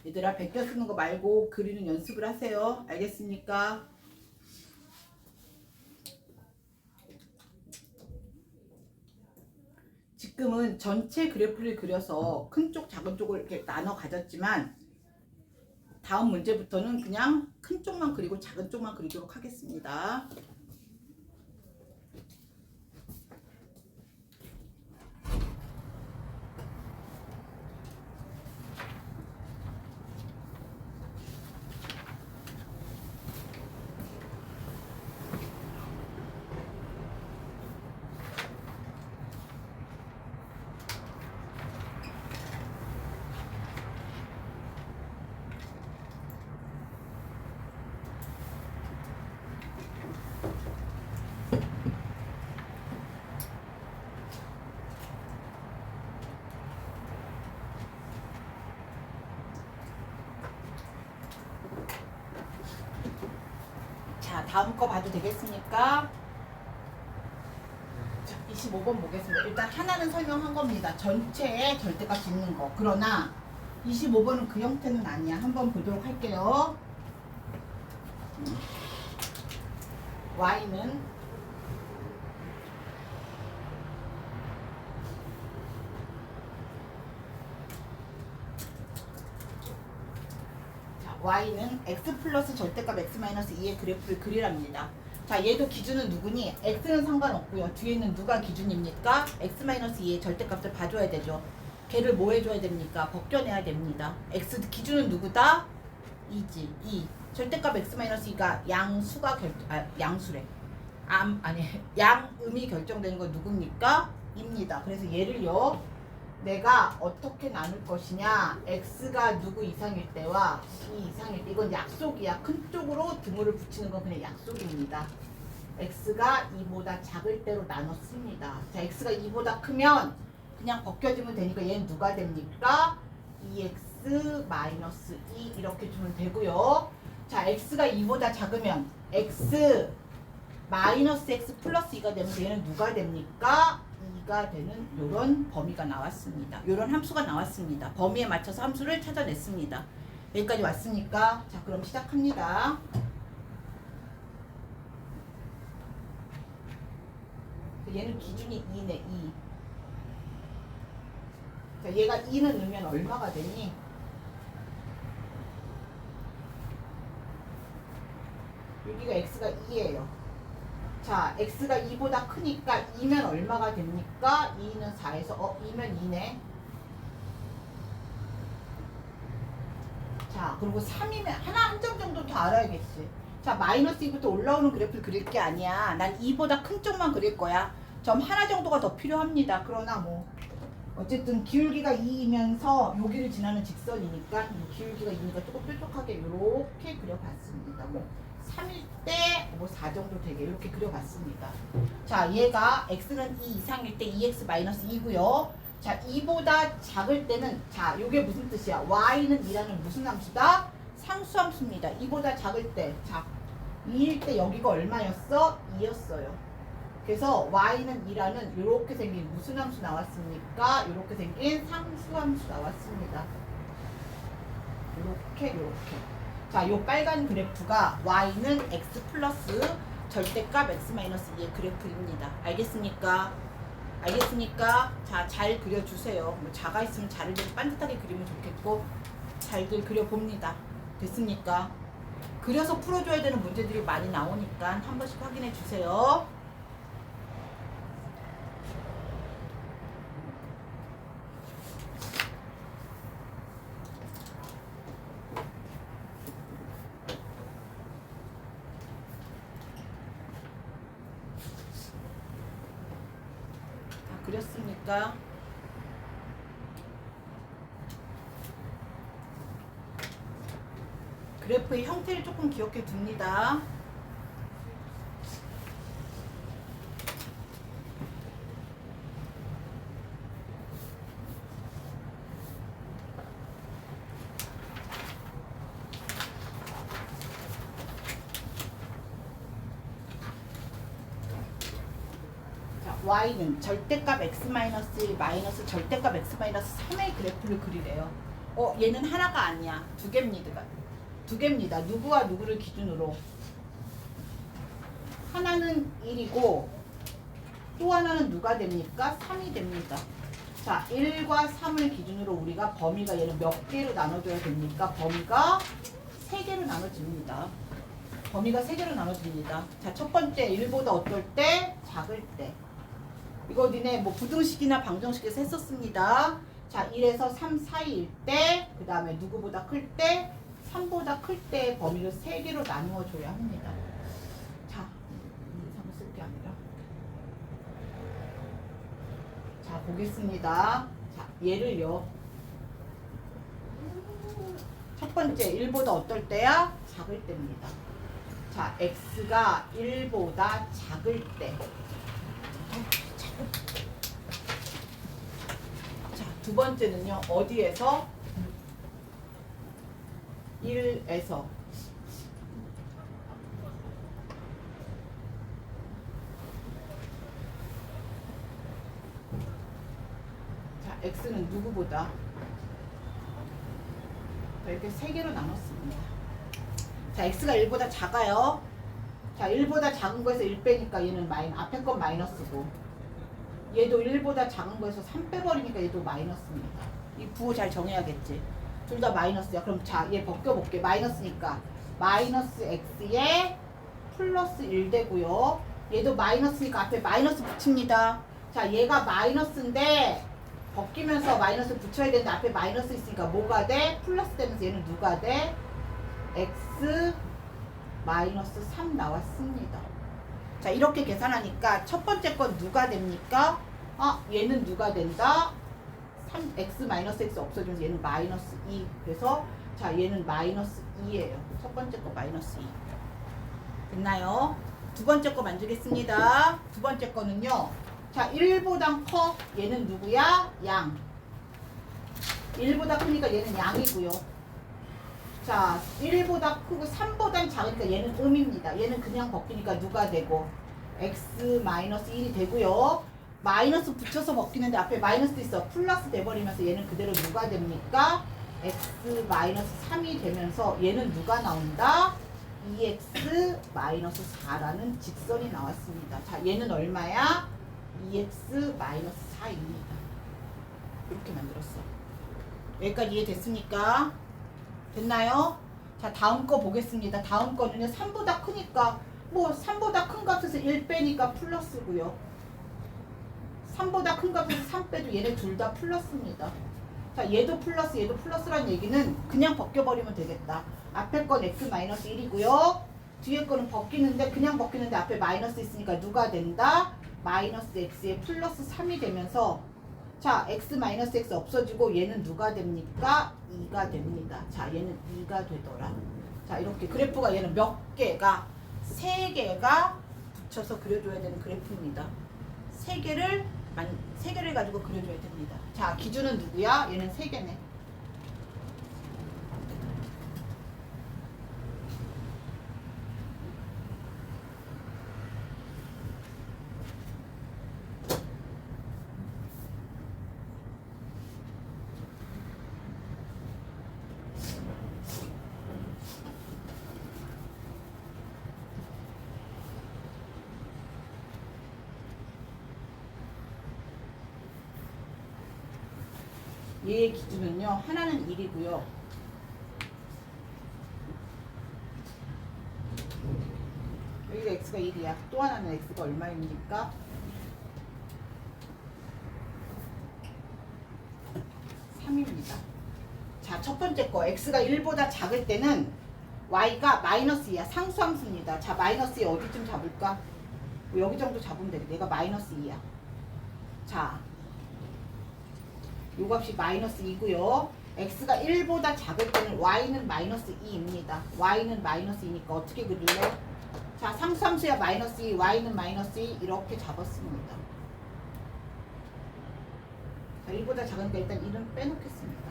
얘들아, 베껴 쓰는 거 말고 그리는 연습을 하세요. 알겠습니까? 지금은 전체 그래프를 그려서 큰 쪽 작은 쪽을 이렇게 나눠 가졌지만 다음 문제부터는 그냥 큰 쪽만 그리고 작은 쪽만 그리도록 하겠습니다. 자, 다음 거 봐도 되겠습니까? 자, 25번 보겠습니다. 일단 하나는 설명한 겁니다. 전체에 절대값이 있는 거. 그러나 25번은 그 형태는 아니야. 한번 보도록 할게요. y는 y는 x 플러스 절대값 x 마이너스 2의 그래프를 그리랍니다. 자, 얘도 기준은 누구니? x는 상관없고요. 뒤에는 누가 기준입니까? x 마이너스 2의 절대값을 봐줘야 되죠. 걔를 뭐 해줘야 됩니까? 벗겨내야 됩니다. x 기준은 누구다? 2지. 2. 절대값 x 마이너스 2가 양수가 양수래. 양음이 결정되는 건 누굽니까? 입니다. 그래서 얘를요, 내가 어떻게 나눌 것이냐, x가 누구 이상일 때와 2 이상일 때, 이건 약속이야. 큰 쪽으로 등호를 붙이는 건 그냥 약속입니다. x가 2보다 작을 때로 나눴습니다. 자, x가 2보다 크면 그냥 벗겨지면 되니까 얘는 누가 됩니까? 2x 마이너스 2 이렇게 주면 되고요. 자, x가 2보다 작으면 x 마이너스 x 플러스 2가 되면 얘는 누가 됩니까? 2가 되는 요런 범위가 나왔습니다. 요런 함수가 나왔습니다. 범위에 맞춰서 함수를 찾아냈습니다. 여기까지 왔으니까 자, 그럼 시작합니다. 얘는 기준이 2네, 2. 자, 얘가 2는 넣으면 얼마가 되니? 여기가 x가 2예요. 자, x가 2보다 크니까 2면 얼마가 됩니까? 2는 4에서 2면 2네. 자, 그리고 3이면 한 점 정도 더 알아야겠지. 자, 마이너스 2부터 올라오는 그래프를 그릴 게 아니야. 난 2보다 큰 쪽만 그릴 거야. 점 하나 정도가 더 필요합니다. 그러나 뭐 어쨌든 기울기가 2이면서 여기를 지나는 직선이니까 이 기울기가 2니까 조금 뾰족하게 이렇게 그려봤습니다. 뭐 3일 때 뭐 4 정도 되게 이렇게 그려봤습니다. 자, 얘가 x는 2 이상일 때 2x-2고요. 자, 2보다 작을 때는 자, 요게 무슨 뜻이야? y는 2라는 무슨 함수다? 상수함수입니다. 2보다 작을 때 자, 2일 때 여기가 얼마였어? 2였어요. 그래서 y는 2라는 요렇게 생긴 무슨 함수 나왔습니까? 요렇게 생긴 상수함수 나왔습니다. 요렇게. 자, 요 빨간 그래프가 y는 x 플러스 절대값 x-2의 그래프입니다. 알겠습니까? 알겠습니까? 자, 잘 그려주세요. 뭐 자가 있으면 자를 좀 반듯하게 그리면 좋겠고 잘들 그려봅니다. 됐습니까? 그려서 풀어줘야 되는 문제들이 많이 나오니까 한 번씩 확인해 주세요. 그렸습니까? 그래프의 형태를 조금 기억해 둡니다. y는 절대값 x-1 마이너스 절대값 x-3의 그래프를 그리래요. 얘는 하나가 아니야. 두 개입니다. 누구와 누구를 기준으로? 하나는 1이고 또 하나는 누가 됩니까? 3이 됩니다. 자, 1과 3을 기준으로 우리가 범위가 얘는 몇 개로 나눠줘야 됩니까? 범위가 3개로 나눠집니다. 범위가 3개로 나눠집니다. 자, 첫 번째 1보다 어떨 때? 작을 때. 이거 니네 뭐 부등식이나 방정식에서 했었습니다. 자, 1에서 3 사이일 때, 그 다음에 누구보다 클 때, 3보다 클 때 범위를 3개로 나누어 줘야 합니다. 자, 3을 쓸 게 아니라. 자, 보겠습니다. 자, 얘를요. 첫 번째 1보다 어떨 때야? 작을 때입니다. 자, x가 1보다 작을 때. 자, 두 번째는요. 어디에서? 1에서 자, x는 누구보다? 이렇게 3개로 나눴습니다. 자, x가 1보다 작아요. 자, 1보다 작은 거에서 1 빼니까 얘는 앞에 건 마이너스고, 얘도 1보다 작은 거에서 3 빼버리니까 얘도 마이너스입니다. 이 부호 잘 정해야겠지. 둘 다 마이너스야. 그럼 자, 얘 벗겨볼게. 마이너스니까 마이너스 x에 플러스 1 되고요. 얘도 마이너스니까 앞에 마이너스 붙입니다. 자, 얘가 마이너스인데 벗기면서 마이너스 붙여야 되는데 앞에 마이너스 있으니까 뭐가 돼? 플러스 되면서 얘는 누가 돼? x 마이너스 3 나왔습니다. 자, 이렇게 계산하니까 첫 번째 건 누가 됩니까? 얘는 누가 된다? 3x-x 없어지면서 얘는 마이너스 2. 그래서 자, 얘는 마이너스 2예요. 첫 번째 거 마이너스 2. 됐나요? 두 번째 거 만들겠습니다. 두 번째 거는요. 자, 1보다 커. 얘는 누구야? 양. 1보다 크니까 얘는 양이고요. 자, 1보다 크고 3보단 작으니까 얘는 음입니다. 얘는 그냥 벗기니까 누가 되고 x-1이 되고요. 마이너스 붙여서 벗기는데 앞에 마이너스 있어. 플러스 돼버리면서 얘는 그대로 누가 됩니까? x-3이 되면서 얘는 누가 나온다? 2x-4라는 직선이 나왔습니다. 자, 얘는 얼마야? 2x-4입니다. 이렇게 만들었어. 여기까지 이해됐습니까? 됐나요? 자, 다음 거 보겠습니다. 다음 거는요, 3보다 크니까, 뭐, 3보다 큰 값에서 1 빼니까 플러스고요. 3보다 큰 값에서 3 빼도 얘네 둘 다 플러스입니다. 자, 얘도 플러스, 얘도 플러스란 얘기는 그냥 벗겨버리면 되겠다. 앞에 건 x-1이고요. 뒤에 거는 벗기는데, 그냥 벗기는데 앞에 마이너스 있으니까 누가 된다? 마이너스 x에 플러스 3이 되면서, 자, x-x 없어지고 얘는 누가 됩니까? 2가 됩니다. 자, 얘는 2가 되더라. 자, 이렇게 그래프가 얘는 몇 개가 3개가 붙여서 그려줘야 되는 그래프입니다. 3개를 가지고 그려줘야 됩니다. 자, 기준은 누구야? 얘는 3개네. 얘의 기준은요, 하나는 1이고요. 여기가 x가 1이야. 또 하나는 x가 얼마입니까? 3입니다. 자, 첫 번째 거 x가 1보다 작을 때는 y가 마이너스 2야. 상수함수입니다. 자, 마이너스 2 어디쯤 잡을까? 뭐 여기 정도 잡으면 돼. 내가 마이너스 2야. 자, 요 값이 마이너스 2고요. x가 1보다 작을 때는 y는 마이너스 2입니다. y는 마이너스 2니까 어떻게 그릴래? 자, 상수함수야 마이너스 2, y는 마이너스 2 이렇게 잡았습니다. 자, 1보다 작으니까 일단 1은 빼놓겠습니다.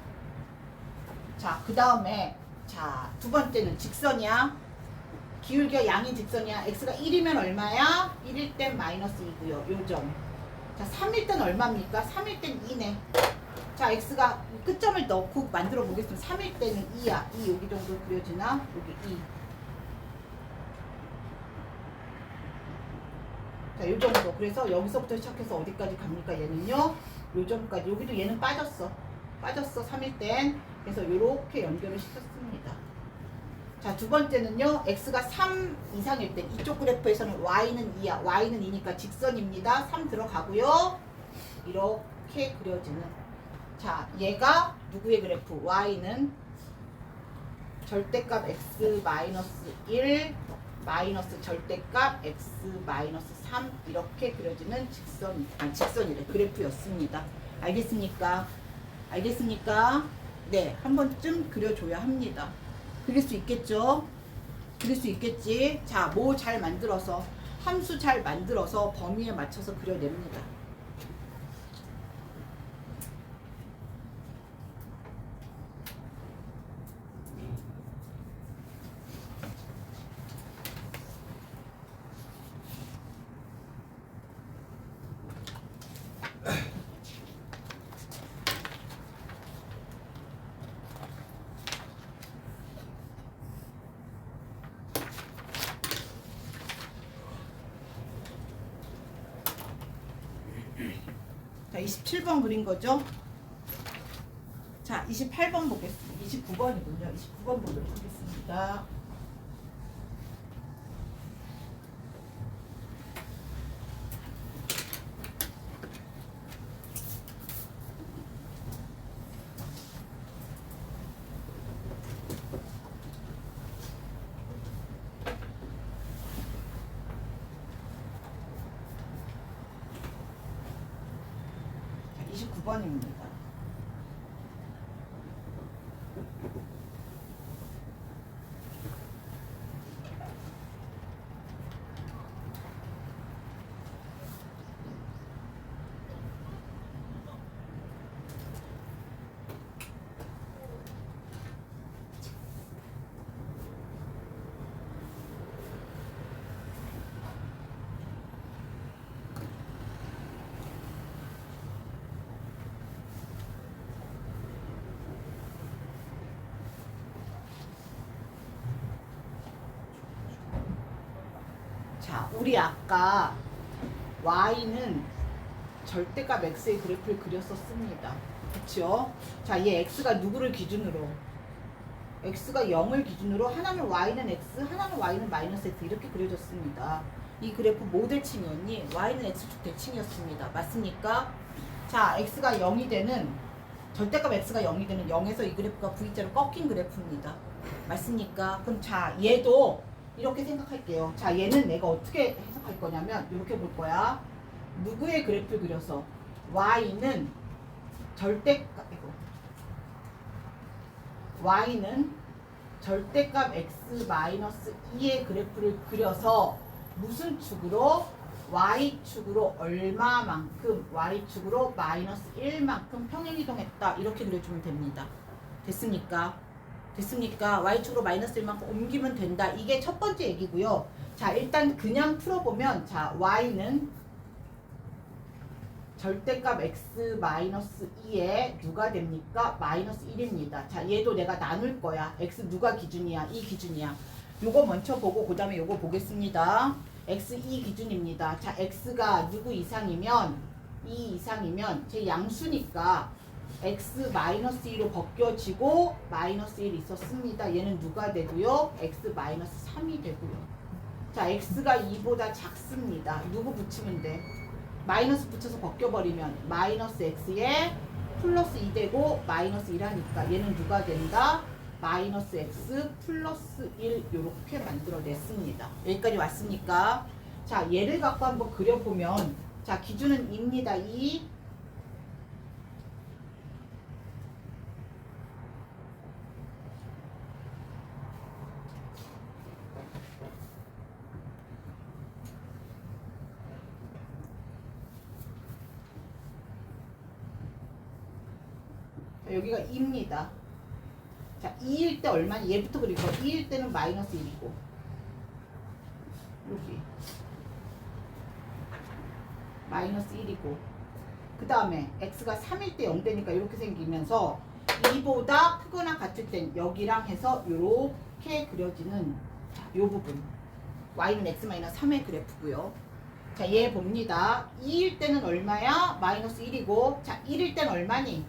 자, 그 다음에 자, 두 번째는 직선이야. 기울기가 양인 직선이야. x가 1이면 얼마야? 1일 땐 마이너스 2고요. 요점. 자, 3일 땐 얼마입니까? 3일 땐 2네. 자, x가 끝점을 넣고 만들어 보겠습니다. 3일 때는 2야. 2 여기 정도 그려지나? 여기 2. 자, 요 정도. 그래서 여기서부터 시작해서 어디까지 갑니까? 얘는요. 요 점까지. 여기도 얘는 빠졌어. 빠졌어. 3일 땐. 그래서 요렇게 연결을 시켰습니다. 자, 두 번째는요. x가 3 이상일 때 이쪽 그래프에서는 y는 2야. y는 2니까 직선입니다. 3 들어가고요. 이렇게 그려지는. 자, 얘가 누구의 그래프? y는 절대값 x-1 마이너스 절대값 x-3 이렇게 그려지는 직선이래. 그래프였습니다. 알겠습니까? 알겠습니까? 네, 한 번쯤 그려줘야 합니다. 그릴 수 있겠죠? 그릴 수 있겠지? 자, 뭐 잘 만들어서 함수 잘 만들어서 범위에 맞춰서 그려냅니다. 자, 27번 그린 거죠? 자, 28번 보겠습니다. 29번이군요. 29번 보도록 하겠습니다. 자, 29번입니다. 우리 아까 y는 절대값 x의 그래프를 그렸었습니다. 그쵸? 자, 얘 x가 누구를 기준으로? x가 0을 기준으로 하나는 y는 x, 하나는 y는 마이너스 x 이렇게 그려졌습니다. 이 그래프 뭐 대칭이었니? y는 x축 대칭이었습니다. 맞습니까? 자, x가 0이 되는 절대값 x가 0이 되는 0에서 이 그래프가 V자로 꺾인 그래프입니다. 맞습니까? 그럼 자, 얘도 이렇게 생각할게요. 자, 얘는 내가 어떻게 해석할 거냐면 이렇게 볼 거야. 누구의 그래프를 그려서 y는 절대값 y는 절대값 x 마이너스 2의 그래프를 그려서 무슨 축으로? y축으로 얼마만큼 y축으로 마이너스 1만큼 평행이동했다 이렇게 그려주면 됩니다. 됐습니까? 됐습니까? y축으로 마이너스 1만큼 옮기면 된다. 이게 첫 번째 얘기고요. 자, 일단 그냥 풀어보면 자, y는 절대값 x 마이너스 2에 누가 됩니까? 마이너스 1입니다. 자, 얘도 내가 나눌 거야. x 누가 기준이야? 이 기준이야. 요거 먼저 보고 그 다음에 요거 보겠습니다. x 2 기준입니다. 자, x가 누구 이상이면 2 이상이면 제 양수니까 x 마이너스 2로 벗겨지고 마이너스 1 있었습니다. 얘는 누가 되고요? x 마이너스 3이 되고요. 자, x가 2보다 작습니다. 누구 붙이면 돼? 마이너스 붙여서 벗겨버리면 마이너스 x에 플러스 2 되고 마이너스 1하니까 얘는 누가 된다? 마이너스 x 플러스 1 이렇게 만들어냈습니다. 여기까지 왔습니까? 자, 얘를 갖고 한번 그려보면 자, 기준은 2입니다. 2 자, 여기가 2입니다. 자, 2일 때 얼마니? 얘부터 그릴 거야. 2일 때는 마이너스 1이고 여기 마이너스 1이고 그 다음에 x가 3일 때 0 되니까 이렇게 생기면서 2보다 크거나 같을 땐 여기랑 해서 이렇게 그려지는 이 부분 y는 x 마이너스 3의 그래프고요. 자, 얘 봅니다. 2일 때는 얼마야? 마이너스 1이고 자, 1일 때는 얼마니?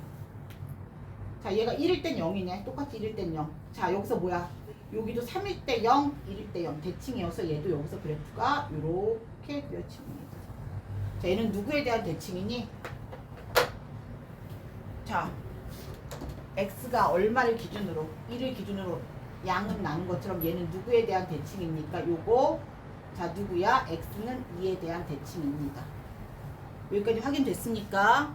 자, 얘가 1일 땐 0이네. 똑같이 1일 땐 0. 자, 여기서 뭐야? 여기도 3일 때 0, 1일 때 0. 대칭이어서 얘도 여기서 그래프가 이렇게 그려집니다. 자, 얘는 누구에 대한 대칭이니? 자, x가 얼마를 기준으로? 1을 기준으로 양은 나눈 것처럼 얘는 누구에 대한 대칭입니까? 요거 자, 누구야? x는 2에 대한 대칭입니다. 여기까지 확인됐습니까?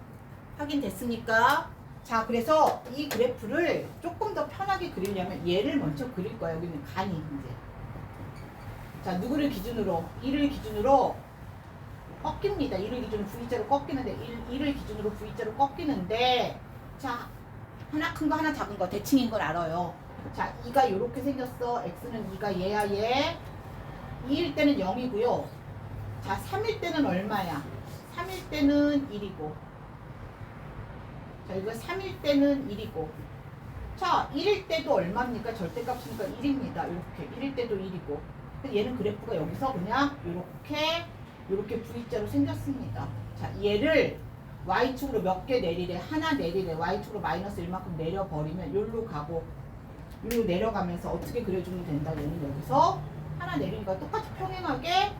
확인됐습니까? 자, 그래서 이 그래프를 조금 더 편하게 그리려면 얘를 먼저 그릴 거야. 여기는 간이 이제. 자, 누구를 기준으로? 1을 기준으로 꺾입니다. 1을 기준으로 V자로 꺾이는데 1을 기준으로 V자로 꺾이는데 자, 하나 큰 거 하나 작은 거 대칭인 걸 알아요. 자, 2가 이렇게 생겼어. x는 2가 얘야 얘. 2일 때는 0이고요. 자, 3일 때는 얼마야? 3일 때는 1이고 자, 이거 3일 때는 1이고 자, 1일 때도 얼마입니까? 절대값이니까 1입니다. 이렇게 1일 때도 1이고 얘는 그래프가 여기서 그냥 이렇게 V자로 생겼습니다. 자, 얘를 Y축으로 몇 개 내리래? 하나 내리래. Y축으로 마이너스 1만큼 내려버리면 여기로 가고 여기로 내려가면서 어떻게 그려주면 된다? 얘는 여기서 하나 내리니까 똑같이 평행하게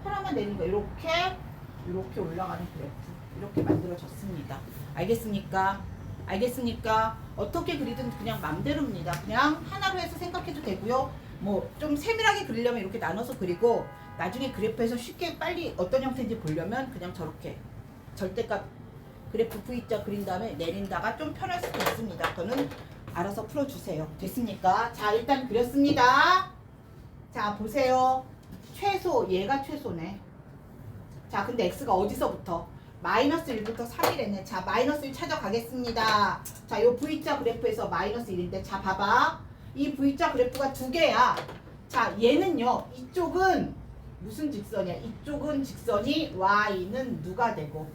하나만 내리니까 이렇게 올라가는 그래프 이렇게 만들어졌습니다. 알겠습니까? 알겠습니까? 어떻게 그리든 그냥 맘대로입니다. 그냥 하나로 해서 생각해도 되고요. 뭐 좀 세밀하게 그리려면 이렇게 나눠서 그리고 나중에 그래프에서 쉽게 빨리 어떤 형태인지 보려면 그냥 저렇게 절대값 그래프 V자 그린 다음에 내린다가 좀 편할 수도 있습니다. 그거는 알아서 풀어주세요. 됐습니까? 자, 일단 그렸습니다. 자, 보세요. 최소, 얘가 최소네. 자, 근데 x가 어디서부터? 마이너스 1부터 3이랬네. 자, 마이너스 1 찾아가겠습니다. 자, 요 V자 그래프에서 마이너스 1인데 자, 봐봐. 이 V자 그래프가 두 개야. 자, 얘는요. 이쪽은 무슨 직선이야? 이쪽은 직선이 y는 누가 되고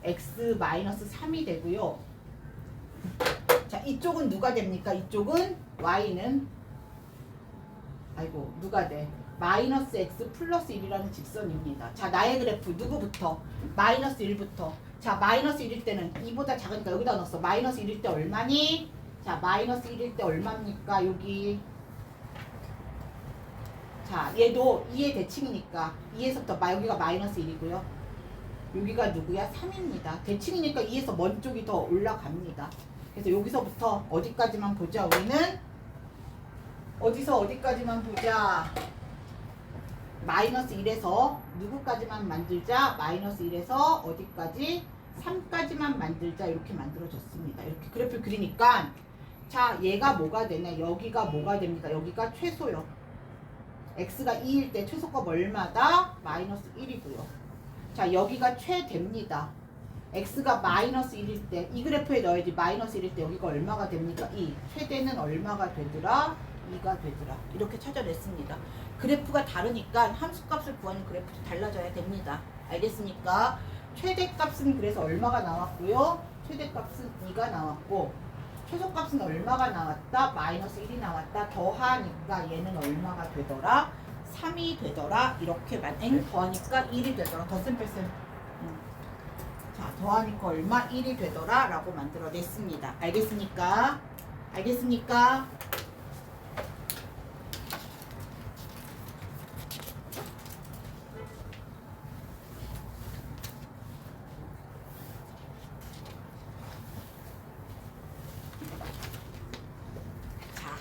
x 마이너스 3이 되고요. 자, 이쪽은 누가 됩니까? 이쪽은 y는 누가 돼? 마이너스 x 플러스 1이라는 직선입니다. 자, 나의 그래프 누구부터? 마이너스 1부터. 자, 마이너스 1일 때는 2보다 작으니까 여기다 넣었어. 마이너스 1일 때 얼마니? 자, 마이너스 1일 때 얼마입니까? 여기. 자, 얘도 2의 대칭이니까 2에서부터 여기가 마이너스 1이고요. 여기가 누구야? 3입니다. 대칭이니까 2에서 먼 쪽이 더 올라갑니다. 그래서 여기서부터 어디까지만 보자. 우리는 어디서 어디까지만 보자. 마이너스 1에서 누구까지만 만들자. 마이너스 1에서 어디까지? 3까지만 만들자. 이렇게 만들어졌습니다. 이렇게 그래프를 그리니까 자, 얘가 뭐가 되냐? 여기가 뭐가 됩니까? 여기가 최소요. x가 2일 때 최소값 얼마다? 마이너스 1이고요. 자, 여기가 최대입니다. x가 마이너스 1일 때 이 그래프에 넣어야지. 마이너스 1일 때 여기가 얼마가 됩니까? 2. 최대는 얼마가 되더라? 2가 되더라. 이렇게 찾아냈습니다. 그래프가 다르니까 함수값을 구하는 그래프도 달라져야 됩니다. 알겠습니까? 최대값은 그래서 얼마가 나왔고요. 최대값은 2가 나왔고 최소값은 얼마가 나왔다? 마이너스 1이 나왔다. 더하니까 얘는 얼마가 되더라? 3이 되더라. 이렇게 더하니까 1이 되더라. 덧셈 뺄셈. 자, 더하니까 얼마? 1이 되더라 라고 만들어냈습니다. 알겠습니까? 알겠습니까?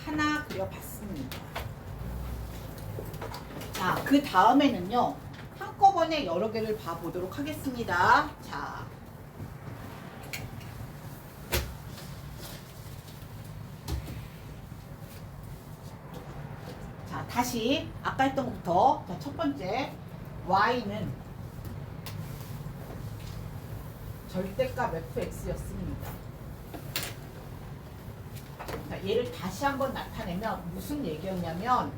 하나 그려봤습니다. 자, 그 다음에는요, 한꺼번에 여러 개를 봐보도록 하겠습니다. 자, 다시 아까 했던 것부터. 자, 첫 번째, y는 절대값 fx였습니다. 자, 얘를 다시 한번 나타내면 무슨 얘기였냐면,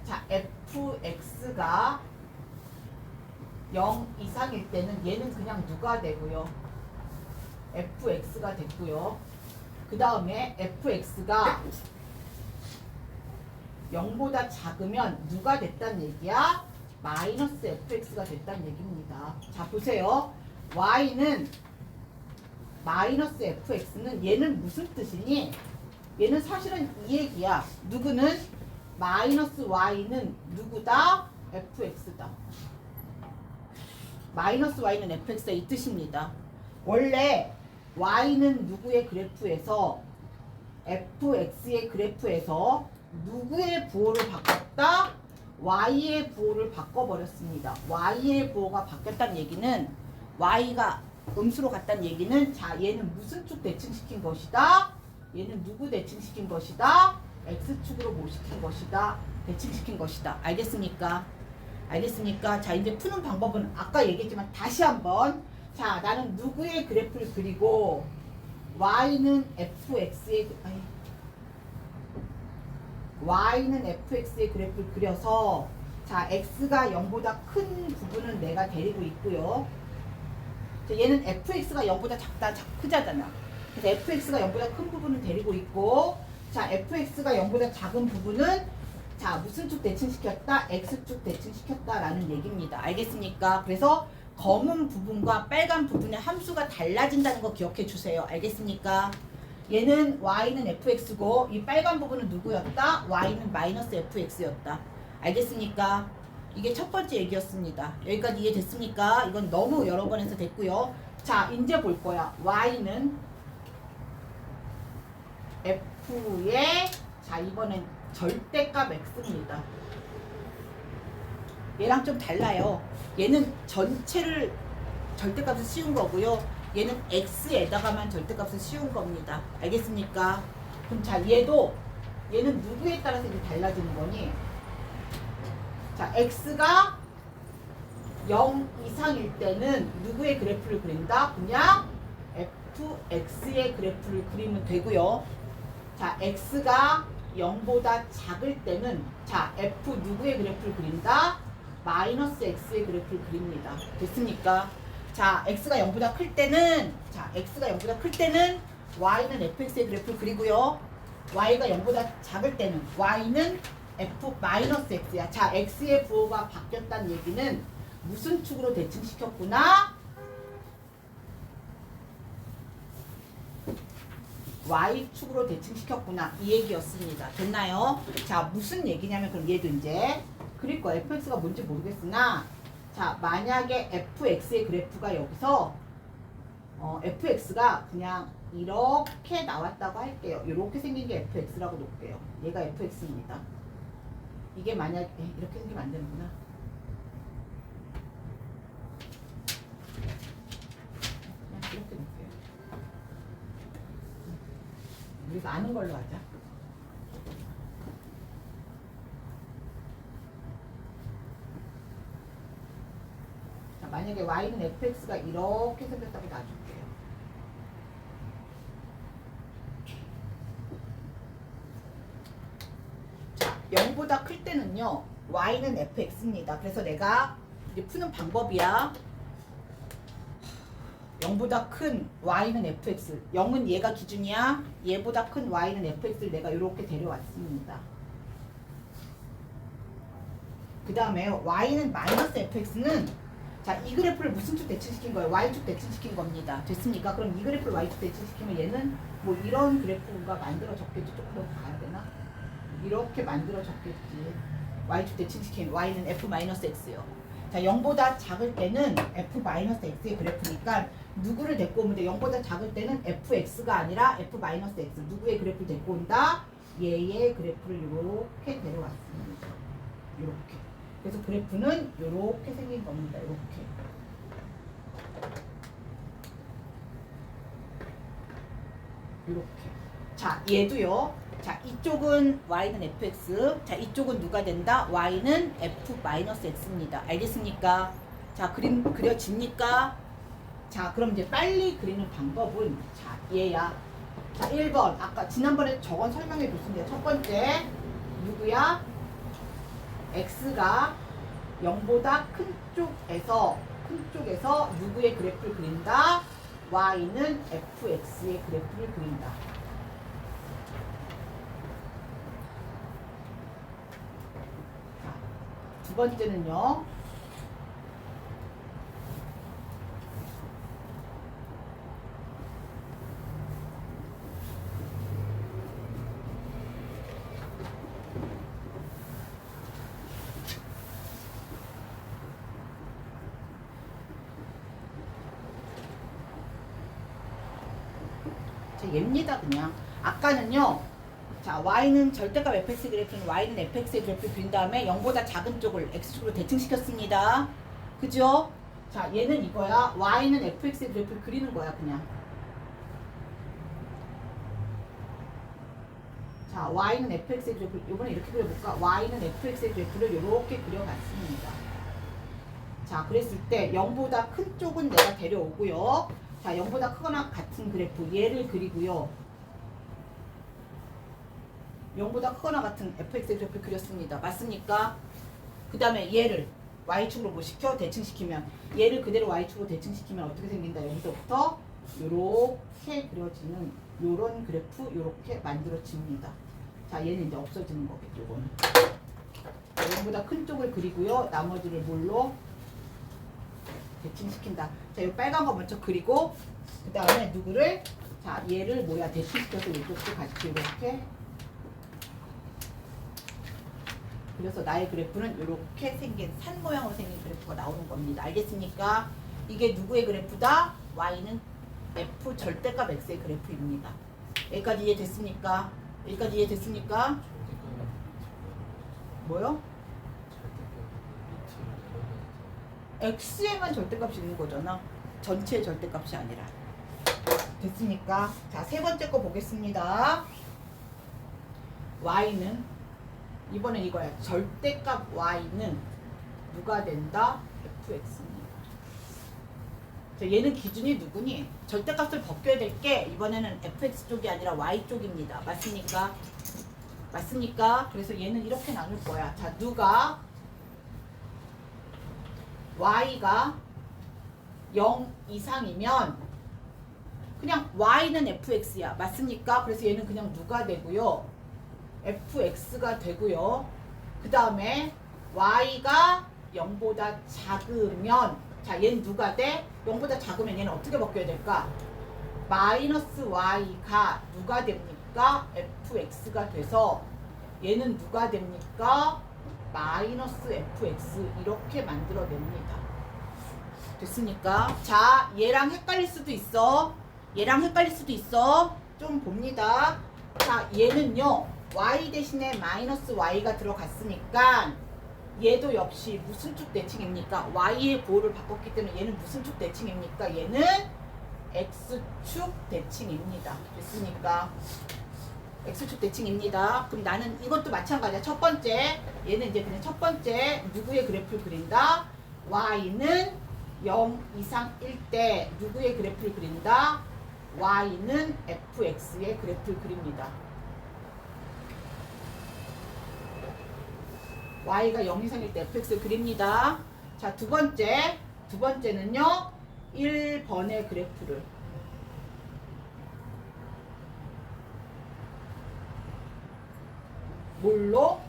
자, fx가 0 이상일 때는 얘는 그냥 누가 되고요? fx가 됐고요. 그 다음에 fx가 0보다 작으면 누가 됐단 얘기야? 마이너스 fx가 됐단 얘기입니다. 자, 보세요. y는 마이너스 fx는 얘는 무슨 뜻이니? 얘는 사실은 이 얘기야. 누구는? 마이너스 y는 누구다? fx다. 마이너스 y는 fx다 이 뜻입니다. 원래 y는 누구의 그래프에서 fx의 그래프에서 누구의 부호를 바꿨다? y의 부호를 바꿔버렸습니다. y의 부호가 바뀌었다는 얘기는 y가 음수로 갔다는 얘기는 자, 얘는 무슨 축 대칭시킨 것이다? 얘는 누구 대칭시킨 것이다? x축으로 뭐 시킨 것이다? 대칭시킨 것이다. 알겠습니까? 알겠습니까? 자, 이제 푸는 방법은 아까 얘기했지만 다시 한번. 자, 나는 누구의 그래프를 그리고 y는 fx의 그래프를 그려서 자, x가 0보다 큰 부분은 내가 데리고 있고요. 자, 얘는 fx가 0보다 크잖아. 그래서 fx가 0보다 큰 부분을 데리고 있고, 자, fx가 0보다 작은 부분은 자, 무슨 축 대칭시켰다? x축 대칭시켰다라는 얘기입니다. 알겠습니까? 그래서 검은 부분과 빨간 부분의 함수가 달라진다는 거 기억해 주세요. 알겠습니까? 얘는 y는 fx고 이 빨간 부분은 누구였다? y는 마이너스 fx였다. 알겠습니까? 이게 첫 번째 얘기였습니다. 여기까지 이해됐습니까? 이건 너무 여러 번 해서 됐고요. 자, 이제 볼 거야. y는 f의 자, 이번엔 절대값 x입니다. 얘랑 좀 달라요. 얘는 전체를 절대값을 씌운 거고요. 얘는 x에다가만 절대값을 씌운 겁니다. 알겠습니까? 그럼 자, 얘는 누구에 따라서 이제 달라지는 거니? 자, x가 0 이상일 때는 누구의 그래프를 그린다? 그냥 fx의 그래프를 그리면 되고요. 자, x가 0보다 작을 때는 자, f 누구의 그래프를 그린다? 마이너스 x의 그래프를 그립니다. 됐습니까? 자, x가 0보다 클 때는 y는 fx의 그래프를 그리고요. y가 0보다 작을 때는 y는 f-x야. 자, x의 부호가 바뀌었다는 얘기는 무슨 축으로 대칭시켰구나? y축으로 대칭시켰구나. 이 얘기였습니다. 됐나요? 자, 무슨 얘기냐면 그럼 얘도 이제 그릴 거야. fx가 뭔지 모르겠으나 자, 만약에 fx의 그래프가 여기서 fx가 그냥 이렇게 나왔다고 할게요. 이렇게 생긴 게 fx라고 놓을게요. 얘가 fx입니다. 이게 만약에 이렇게 생기면 안 되는구나. 그냥 이렇게 놓을게요. 우리가 아는 걸로 하자. 자, 만약에 y는 fx가 이렇게 생겼다고 놔줄게요. 자, 0보다 클 때는요, y는 fx입니다. 그래서 내가 이제 푸는 방법이야. 0보다 큰 y는 fx. 0은 얘가 기준이야. 얘보다 큰 y는 fx를 내가 이렇게 데려왔습니다. 그 다음에 y는 마이너스 fx는 자, 이 그래프를 무슨 축 대칭시킨 거예요? y축 대칭시킨 겁니다. 됐습니까? 그럼 이 그래프를 y축 대칭시키면 얘는 뭐 이런 그래프가 만들어졌겠지. 조금 더 가야 되나? 이렇게 만들어졌겠지. y축 대칭시킨 y는 f-x요. 자, 0보다 작을 때는 f-x의 그래프니까 누구를 데리고 오면 돼? 0보다 작을 때는 fx가 아니라 f-x. 누구의 그래프를 데리고 온다? 얘의 그래프를 이렇게 데려왔습니다. 이렇게. 그래서 그래프는 이렇게 생긴 겁니다. 이렇게. 이렇게. 자, 얘도요. 자, 이쪽은 y는 fx. 자, 이쪽은 누가 된다? y는 f-x입니다. 알겠습니까? 자, 그림 그려집니까? 자, 그럼 이제 빨리 그리는 방법은 자, 얘야. 자, 1번. 아까 지난번에 저건 설명해 줬습니다. 첫 번째. 누구야? x가 0보다 큰 쪽에서 누구의 그래프를 그린다? y는 fx의 그래프를 그린다. 자, 두 번째는요. 얘입니다. 그냥 아까는요. 자, y는 절대값 fx 그래프는 y는 fx의 그래프를 그린 다음에 0보다 작은 쪽을 x축으로 대칭시켰습니다. 그죠? 자, 얘는 이거야. y는 fx의 그래프를 그리는 거야. 그냥. 자, y는 fx의 그래프 이번에 이렇게 그려볼까? y는 fx의 그래프를 이렇게 그려봤습니다. 자, 그랬을 때 0보다 큰 쪽은 내가 데려오고요. 자, 0보다 크거나 같은 그래프 얘를 그리고요. 0보다 크거나 같은 fx의 그래프를 그렸습니다. 맞습니까? 그 다음에 얘를 y축으로 뭐 시켜? 대칭시키면 얘를 그대로 y축으로 대칭시키면 어떻게 생긴다? 여기서부터 요렇게 그려지는 요런 그래프 요렇게 만들어집니다. 자, 얘는 이제 없어지는 거겠죠. 이거는 0보다 큰 쪽을 그리고요. 나머지를 뭘로? 대칭시킨다. 자, 이 빨간 거 먼저 그리고 그 다음에 누구를 자, 얘를 뭐야 대칭시켜서 이쪽도 같이 이렇게 그래서 나의 그래프는 이렇게 생긴 산 모양으로 생긴 그래프가 나오는 겁니다. 알겠습니까? 이게 누구의 그래프다? y는 f 절대값 x의 그래프입니다. 여기까지 이해됐습니까? 여기까지 이해됐습니까? 뭐요? x에만 절대값이 있는 거잖아. 전체의 절대값이 아니라. 됐습니까? 자, 세 번째 거 보겠습니다. y는 이번엔 이거야. 절대값 y는 누가 된다? fx입니다. 자, 얘는 기준이 누구니? 절대값을 벗겨야 될 게 이번에는 fx 쪽이 아니라 y 쪽입니다. 맞습니까? 맞습니까? 그래서 얘는 이렇게 나눌 거야. 자, 누가 y가 0 이상이면 그냥 y는 fx야. 맞습니까? 그래서 얘는 그냥 누가 되고요? fx가 되고요. 그 다음에 y가 0보다 작으면 자 얘는 누가 돼? 0보다 작으면 얘는 어떻게 바뀌어야 될까? 마이너스 y가 누가 됩니까? fx가 돼서 얘는 누가 됩니까? 마이너스 fx 이렇게 만들어냅니다. 됐습니까? 자 얘랑 헷갈릴 수도 있어. 얘랑 헷갈릴 수도 있어. 좀 봅니다. 자 얘는요 y 대신에 마이너스 y가 들어갔으니까 얘도 역시 무슨 축 대칭입니까? y의 보호를 바꿨기 때문에 얘는 무슨 축 대칭입니까? 얘는 x축 대칭입니다. 됐습니까? x축 대칭입니다. 그럼 나는 이것도 마찬가지야. 첫 번째 얘는 이제 그냥 첫 번째 누구의 그래프를 그린다? y는 0 이상 1 때 누구의 그래프를 그린다? y는 fx의 그래프를 그립니다. y가 0 이상일 때 fx를 그립니다. 자, 두 번째는요. 1번의 그래프를 뭘로?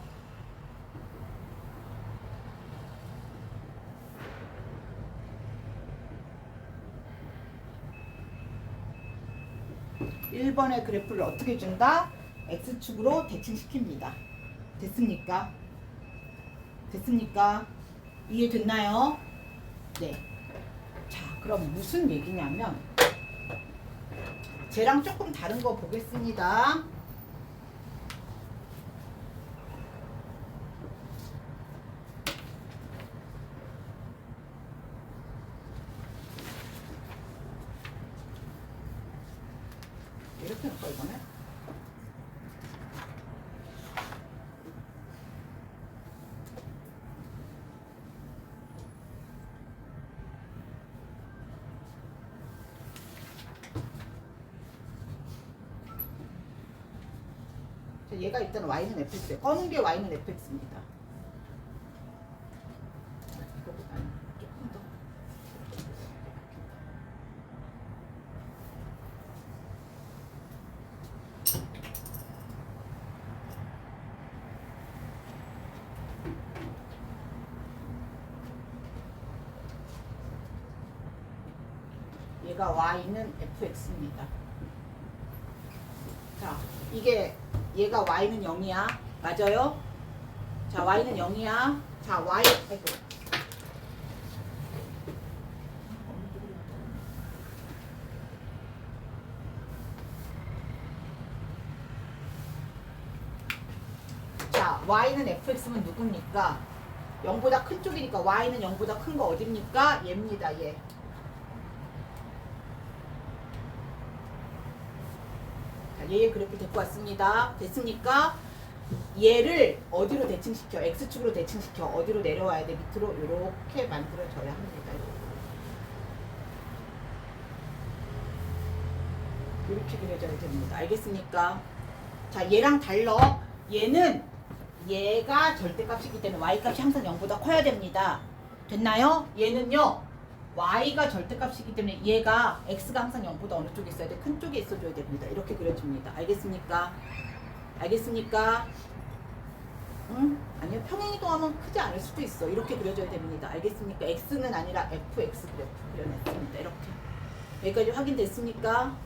(1번의) 그래프를 어떻게 준다? x축으로 대칭시킵니다. 됐습니까? 됐습니까? 이해됐나요? 네. 자, 그럼 무슨 얘기냐면 쟤랑 조금 다른 거 보겠습니다. 이렇게 할까 이거는? 자, 얘가 일단 y는 fx예요. 꺼는 게 y는 fx입니다. 이거보다는 조금 더. 얘가 y는 fx입니다. 자, 이게 얘가 y는 0이야. 맞아요? 자, y는 0이야. 자, y 아이고. 자, y는 fx면 누굽니까? 0보다 큰 쪽이니까 y는 0보다 큰 거 어딥니까? 얘입니다. 얘. 얘의 그래프 데리고 왔습니다. 됐습니까? 얘를 어디로 대칭시켜? x축으로 대칭시켜. 어디로 내려와야 돼? 밑으로 이렇게 만들어져야 합니다. 이렇게 그려져야 됩니다. 알겠습니까? 자, 얘랑 달러. 얘는 얘가 절대값이기 때문에 y값이 항상 0보다 커야 됩니다. 됐나요? 얘는요. y가 절대값이기 때문에 얘가 x가 항상 0보다 어느 쪽에 있어야 돼? 큰 쪽에 있어줘야 됩니다. 이렇게 그려줍니다. 알겠습니까? 알겠습니까? 응? 아니요. 평행이동하면 크지 않을 수도 있어. 이렇게 그려줘야 됩니다. 알겠습니까? x는 아니라 fx 그래프 그려냈습니다. 이렇게. 여기까지 확인됐습니까?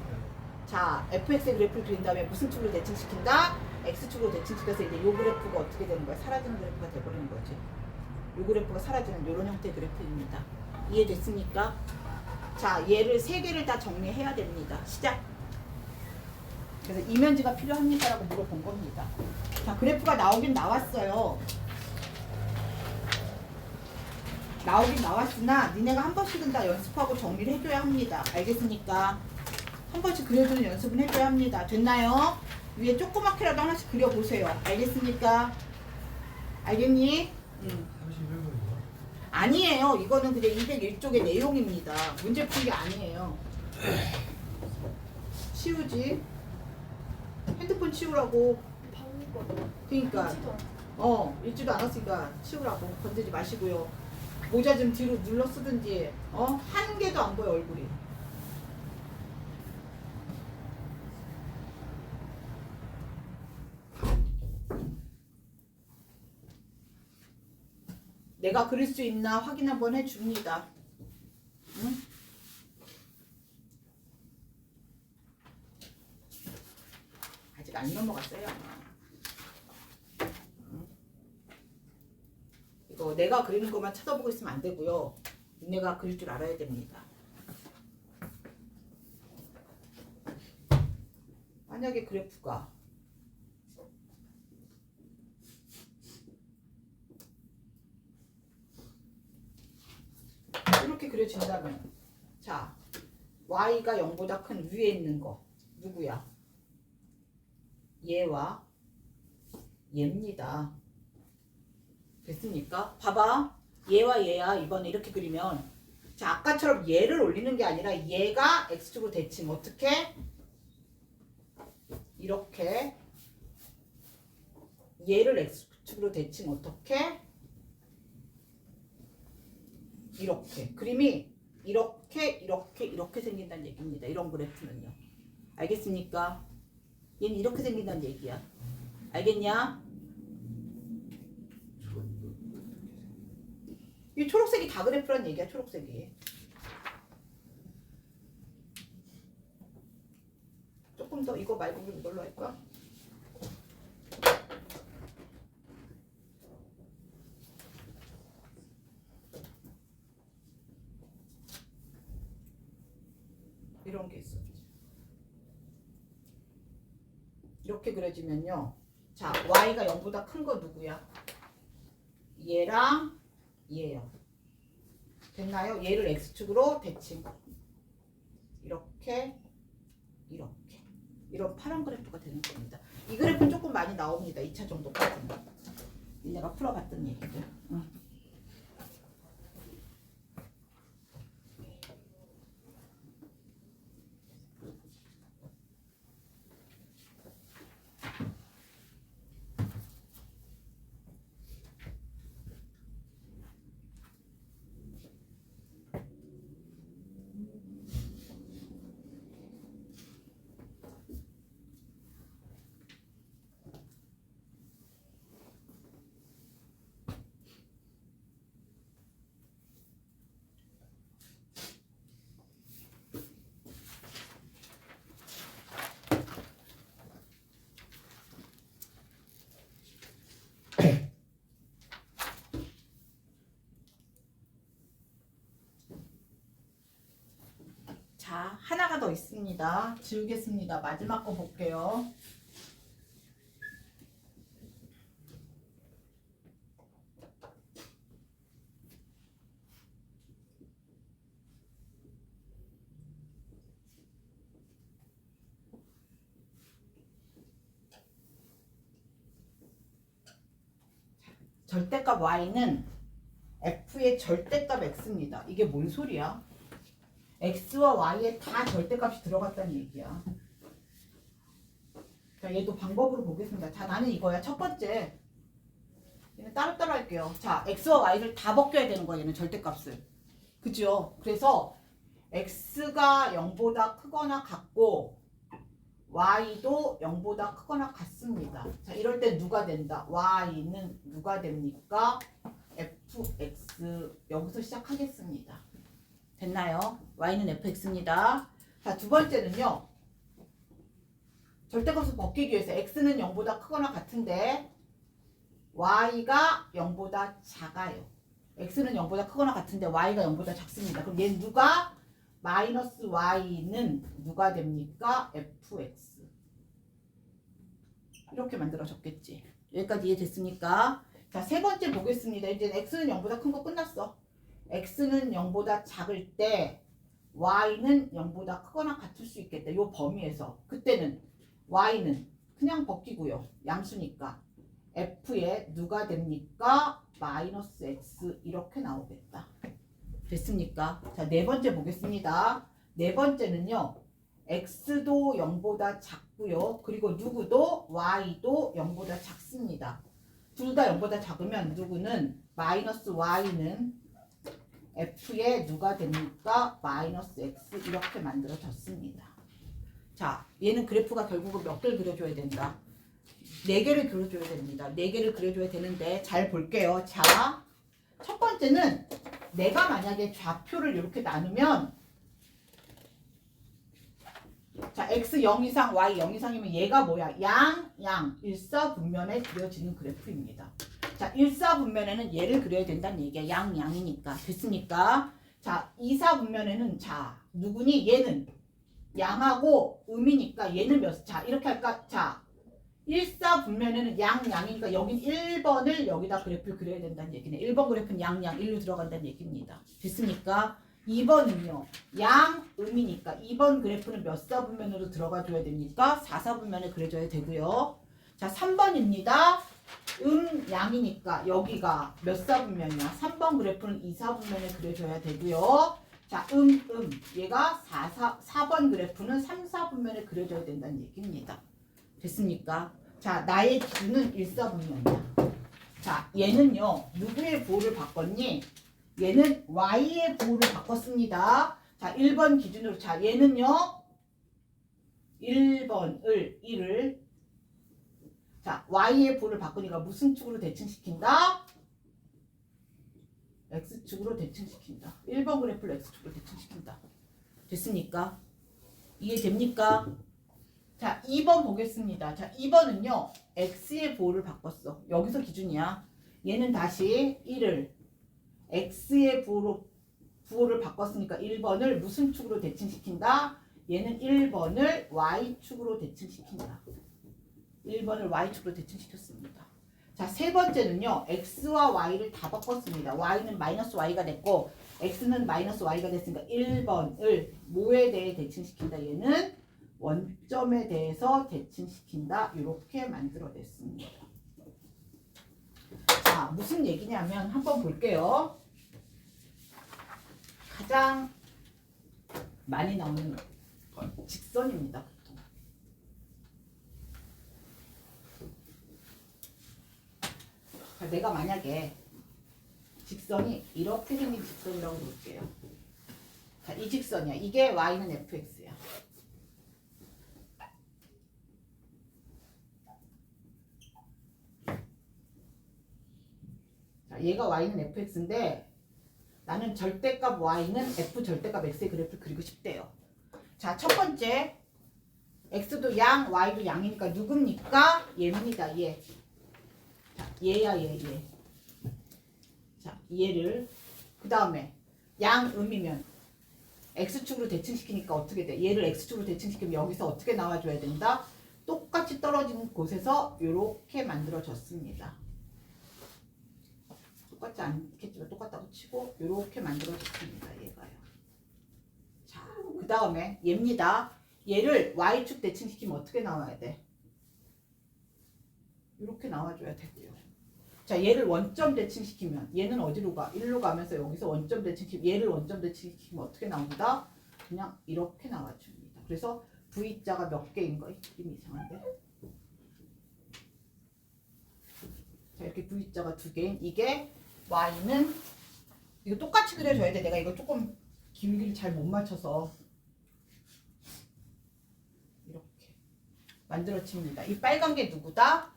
자, fx의 그래프를 그린 다음에 무슨 축으로 대칭시킨다? x축으로 대칭시켜서 이제 이 그래프가 어떻게 되는 거야? 사라지는 그래프가 돼버리는 거지. 이 그래프가 사라지는 이런 형태의 그래프입니다. 이해됐습니까? 자, 얘를 세 개를 다 정리해야 됩니다. 시작! 그래서 이면지가 필요합니다라고 물어본 겁니다. 자, 그래프가 나오긴 나왔어요. 나오긴 나왔으나 니네가 한 번씩은 다 연습하고 정리를 해줘야 합니다. 알겠습니까? 한 번씩 그려주는 연습은 해줘야 합니다. 됐나요? 위에 조그맣게라도 하나씩 그려보세요. 알겠습니까? 알겠니? 31분이요? 아니에요. 이거는 그냥 201쪽의 내용입니다. 문제 푼 게 아니에요. 치우지. 핸드폰 치우라고. 방금 거. 그러니까 읽지도 않았으니까 치우라고. 건드지 마시고요. 모자 좀 뒤로 눌러 쓰든지. 한 개도 안 보여 얼굴이. 내가 그릴 수 있나 확인 한번 해줍니다. 응? 아직 안 넘어갔어요. 응? 이거 내가 그리는 것만 쳐다보고 있으면 안 되고요. 내가 그릴 줄 알아야 됩니다. 만약에 그래프가 이렇게 그려진다면, 자, y가 0보다 큰 위에 있는 거 누구야? 얘와 얘입니다. 됐습니까? 봐봐, 얘와 얘야. 이번에 이렇게 그리면, 자, 아까처럼 얘를 올리는 게 아니라 얘가 x축으로 대칭. 어떻게? 이렇게 얘를 x축으로 대칭. 어떻게? 이렇게. 그림이 이렇게 생긴다는 얘기입니다. 이런 그래프는요. 알겠습니까? 얘는 이렇게 생긴다는 얘기야. 알겠냐? 이 초록색이 다 그래프란 얘기야. 초록색이. 조금 더 이거 말고 그럼 이걸로 할까? 이런 게 있어. 이렇게 그려지면요. 자, y가 0보다 큰 거 누구야? 얘랑 얘요. 됐나요? 얘를 x축으로 대칭. 이렇게 이런 파란 그래프가 되는 겁니다. 이 그래프는 조금 많이 나옵니다. 2차 정도까지는. 얘네가 풀어봤던 얘기들. 응. 자, 하나가 더 있습니다. 지우겠습니다. 마지막 거 볼게요. 절대값 y는 f의 절대값 x입니다. 이게 뭔 소리야? x와 y에 다 절대값이 들어갔다는 얘기야. 자, 얘도 방법으로 보겠습니다. 자, 나는 이거야. 첫 번째. 얘는 따로따로 할게요. 자, x와 y를 다 벗겨야 되는 거야. 얘는 절대값을. 그죠? 그래서 x가 0보다 크거나 같고 y도 0보다 크거나 같습니다. 자, 이럴 때 누가 된다? y는 누가 됩니까? fx. 여기서 시작하겠습니다. 됐나요? y는 fx입니다. 자, 두 번째는요. 절대값을 벗기기 위해서 x는 0보다 크거나 같은데 y가 0보다 작아요. x는 0보다 크거나 같은데 y가 0보다 작습니다. 그럼 얘는 누가? 마이너스 y는 누가 됩니까? fx. 이렇게 만들어졌겠지. 여기까지 이해됐습니까? 자, 세 번째 보겠습니다. 이제 x는 0보다 큰 거 끝났어. x는 0보다 작을 때 y는 0보다 크거나 같을 수 있겠다. 이 범위에서. 그때는 y는 그냥 벗기고요. 양수니까. f에 누가 됩니까? 마이너스 x 이렇게 나오겠다. 됐습니까? 자, 네 번째 보겠습니다. 네 번째는요. x도 0보다 작고요. 그리고 누구도 y도 0보다 작습니다. 둘 다 0보다 작으면 누구는 마이너스 y는 f에 누가 됩니까? 마이너스 x 이렇게 만들어졌습니다. 자, 얘는 그래프가 결국은 몇 개를 그려줘야 된다? 4개를 그려줘야 됩니다. 4개를 그려줘야 되는데 잘 볼게요. 자, 첫 번째는 내가 만약에 좌표를 이렇게 나누면 자 x 0 이상 y 0 이상이면 얘가 뭐야? 양 일사분면에 그려지는 그래프입니다. 자 일사분면에는 얘를 그려야 된다는 얘기야. 양이니까. 됐습니까? 자 이사분면에는 자 누구니? 얘는 양하고 음이니까 얘는 몇? 자 이렇게 할까? 자 일사분면에는 양이니까 여긴 1번을 여기다 그래프를 그려야 된다는 얘기네. 1번 그래프는 양 1로 들어간다는 얘기입니다. 됐습니까? 2번은요. 양음이니까 2번 그래프는 몇 사분면으로 들어가 줘야 됩니까? 4사분면에 그려줘야 되고요. 자 3번입니다. 양이니까 여기가 몇 사분면이야? 3번 그래프는 2사분면에 그려줘야 되고요. 자 얘가 4번 그래프는 3사분면에 그려줘야 된다는 얘기입니다. 됐습니까? 자 나의 기준은 1사분면이야. 자 얘는요. 누구의 부호를 바꿨니? 얘는 y의 부호를 바꿨습니다. 자 1번 기준으로 자 얘는요. 1을 자 y의 부호를 바꾸니까 무슨 축으로 대칭시킨다? x축으로 대칭시킨다. 1번 그래프를 x축으로 대칭시킨다. 됐습니까? 이해됩니까? 자 2번 보겠습니다. 자 2번은요. x의 부호를 바꿨어. 여기서 기준이야. 얘는 다시 1을 x의 부호를 바꿨으니까 1번을 무슨 축으로 대칭시킨다? 얘는 1번을 y축으로 대칭시킨다. 1번을 y축으로 대칭시켰습니다. 자, 세 번째는요. x와 y를 다 바꿨습니다. y는 마이너스 y가 됐고 x는 마이너스 y가 됐으니까 1번을 뭐에 대해 대칭시킨다? 얘는 원점에 대해서 대칭시킨다. 이렇게 만들어냈습니다. 자, 무슨 얘기냐면 한번 볼게요. 가장 많이 나오는 직선입니다. 보통. 자, 내가 만약에 직선이 이렇게 생긴 직선이라고 볼게요. 자, 이 직선이야. 이게 y는 fx야. 자, 얘가 y는 fx인데 나는 절대값 y는 f 절대값 x의 그래프를 그리고 싶대요. 자, 첫 번째 x도 양, y도 양이니까 누굽니까? 얘입니다. 얘. 자, 얘야 얘. 자, 얘를 그 다음에 양음이면 x축으로 대칭시키니까 어떻게 돼? 얘를 x축으로 대칭시키면 여기서 어떻게 나와줘야 된다? 똑같이 떨어지는 곳에서 이렇게 만들어졌습니다. 똑같지 않겠지만 똑같다고 치고 이렇게 만들어졌습니다. 얘가요. 자, 그 다음에 얘입니다. 얘를 y축 대칭시키면 어떻게 나와야 돼? 이렇게 나와줘야 되고요. 자, 얘를 원점 대칭시키면 얘는 어디로 가? 1로 가면서 여기서 원점 대칭시키면 얘를 원점 대칭시키면 어떻게 나온다? 그냥 이렇게 나와줍니다. 그래서 V자가 몇 개인 거? 이름이 이상한데? 자, 이렇게 V자가 2개인 이게 y는 이거 똑같이 그려줘야 돼. 내가 이거 조금 기울기를 잘 못 맞춰서 이렇게 만들어집니다. 이 빨간 게 누구다?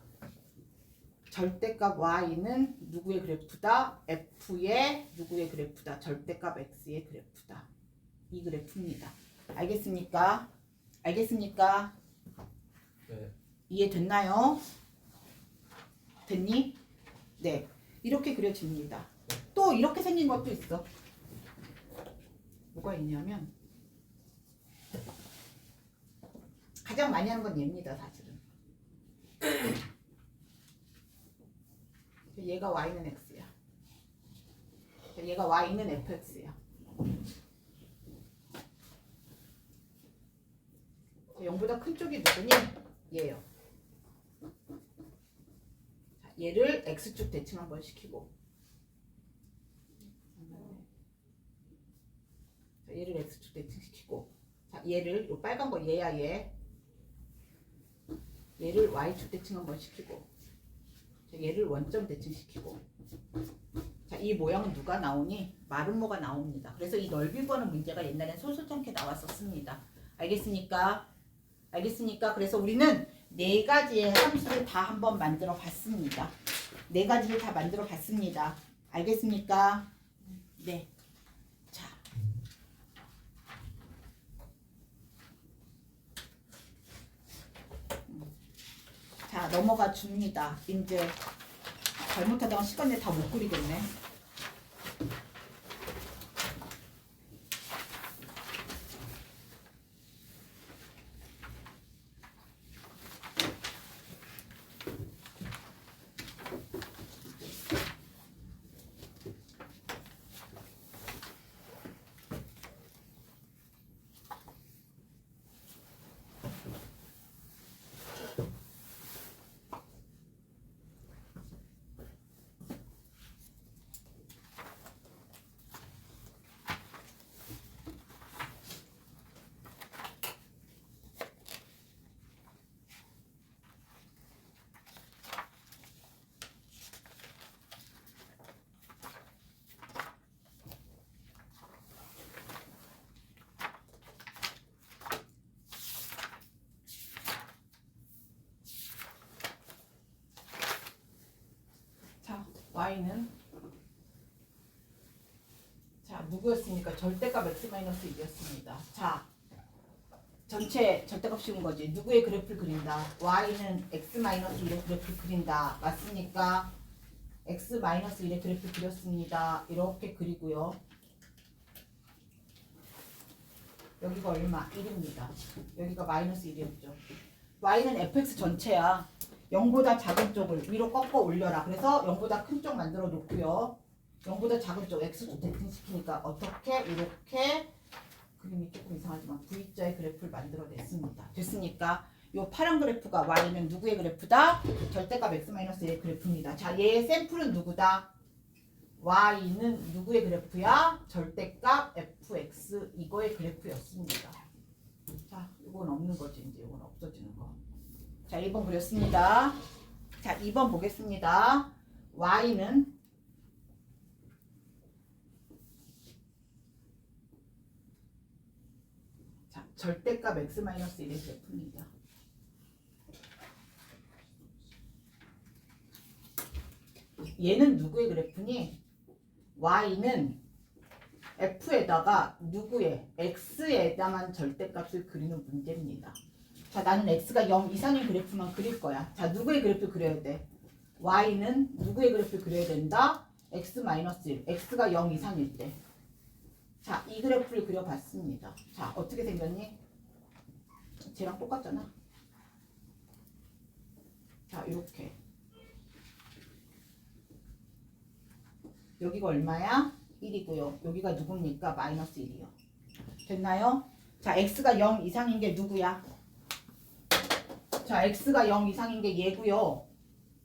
절대값 y는 누구의 그래프다? f의 누구의 그래프다? 절대값 x의 그래프다. 이 그래프입니다. 알겠습니까? 알겠습니까? 네. 이해됐나요? 됐니? 네. 이렇게 그려집니다. 또 이렇게 생긴 것도 있어. 뭐가 있냐면 가장 많이 하는 건 얘입니다. 사실은. 얘가 y는 x야. 얘가 y는 fx야. 0보다 큰 쪽이 누구니? 얘요. 얘를 x축 대칭 한번 시키고 자, 얘를 x축 대칭 시키고 자, 얘를 요 빨간 거 얘야 얘 얘를 y축 대칭 한번 시키고 자, 얘를 원점 대칭 시키고 자, 이 모양은 누가 나오니? 마름모가 나옵니다. 그래서 이 넓이 구하는 문제가 옛날엔 솔솔찮게 나왔었습니다. 알겠습니까? 알겠습니까? 그래서 우리는 네 가지의 함수를 다 한번 만들어 봤습니다. 네 가지를 다 만들어 봤습니다. 알겠습니까? 네. 자. 자, 넘어가 줍니다. 이제 잘못하다가 시간 내에 다 못 그리겠네. y는 자 누구였습니까? 절대값 x-1이었습니다. 자 전체 절대값 씌운 거지. 누구의 그래프를 그린다? y는 x-1의 그래프를 그린다. 맞습니까? x-1의 그래프를 그렸습니다. 이렇게 그리고요. 여기가 얼마? 1입니다. 여기가 마이너스 1이었죠. y는 fx 전체야. 0보다 작은 쪽을 위로 꺾어 올려라. 그래서 0보다 큰 쪽 만들어 놓고요. 0보다 작은 쪽 x축 대칭시키니까 어떻게? 이렇게 그림이 조금 이상하지만 V자의 그래프를 만들어 냈습니다. 됐습니까? 요 파란 그래프가 y는 누구의 그래프다? 절대값 x-1의 그래프입니다. 자, 얘의 샘플은 누구다? y는 누구의 그래프야? 절대값 fx 이거의 그래프였습니다. 자, 이건 없는 거지. 이제 이건 없어지는 거. 자, 1번 그렸습니다. 자, 2번 보겠습니다. y는 자, 절대값 x-1의 그래프입니다. 얘는 누구의 그래프니? y는 f에다가 누구의 x에다만 절대값을 그리는 문제입니다. 자, 나는 x가 0 이상인 그래프만 그릴 거야. 자, 누구의 그래프를 그려야 돼? y는 누구의 그래프를 그려야 된다? x-1, x가 0 이상일 때. 자, 이 그래프를 그려봤습니다. 자, 어떻게 생겼니? 쟤랑 똑같잖아. 자, 이렇게. 여기가 얼마야? 1이고요. 여기가 누굽니까? 마이너스 1이요. 됐나요? 자, x가 0 이상인 게 누구야? 자, x가 0 이상인 게 얘고요.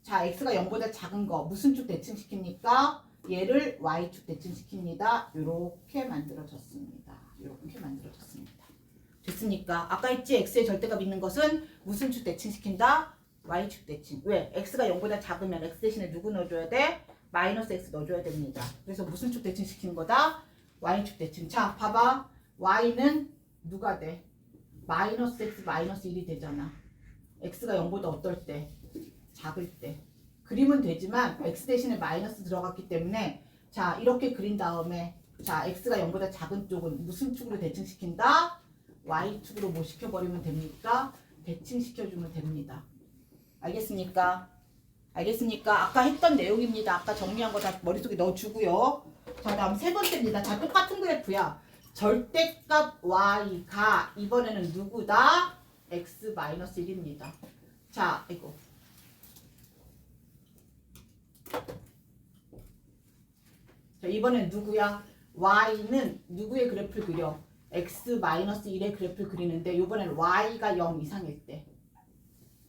자, x가 0보다 작은 거 무슨 축 대칭시킵니까? 얘를 y축 대칭시킵니다. 이렇게 만들어졌습니다. 이렇게 만들어졌습니다. 됐습니까? 아까 했지? x의 절대값 있는 것은 무슨 축 대칭시킨다? y축 대칭. 왜? x가 0보다 작으면 x 대신에 누구 넣어줘야 돼? 마이너스 x 넣어줘야 됩니다. 그래서 무슨 축 대칭시키는 거다? y축 대칭. 자, 봐봐. y는 누가 돼? 마이너스 x 마이너스 1이 되잖아. x가 0보다 어떨 때? 작을 때. 그리면 되지만 x 대신에 마이너스 들어갔기 때문에 자, 이렇게 그린 다음에 자, x가 0보다 작은 쪽은 무슨 축으로 대칭시킨다? y축으로 뭐 시켜버리면 됩니까? 대칭시켜주면 됩니다. 알겠습니까? 알겠습니까? 아까 했던 내용입니다. 아까 정리한 거 다 머릿속에 넣어주고요. 자, 다음 세 번째입니다. 자, 똑같은 그래프야. 절대값 y가 이번에는 누구다? x-1입니다. 자, 이거. 자, 이번엔 누구야? y는 누구의 그래프를 그려? x-1의 그래프를 그리는데 이번엔 y가 0 이상일 때.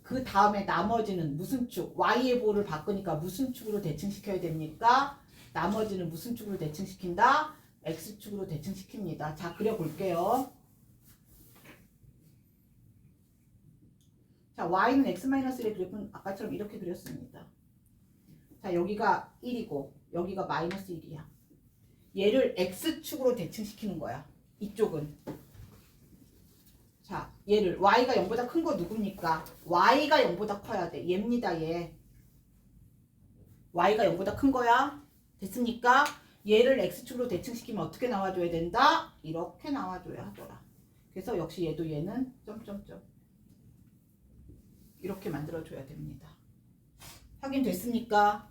그 다음에 나머지는 무슨 축? y의 보호를 바꾸니까 무슨 축으로 대칭시켜야 됩니까? 나머지는 무슨 축으로 대칭시킨다? x축으로 대칭시킵니다. 자, 그려볼게요. 자, y는 x-1의 그래프는 아까처럼 이렇게 그렸습니다. 자, 여기가 1이고 여기가 마이너스 1이야. 얘를 x축으로 대칭시키는 거야. 이쪽은. 자, 얘를 y가 0보다 큰 거 누굽니까? y가 0보다 커야 돼. 얘입니다, 얘. y가 0보다 큰 거야. 됐습니까? 얘를 x축으로 대칭시키면 어떻게 나와줘야 된다? 이렇게 나와줘야 하더라. 그래서 역시 얘도 얘는 점점점 이렇게 만들어줘야 됩니다. 확인됐습니까?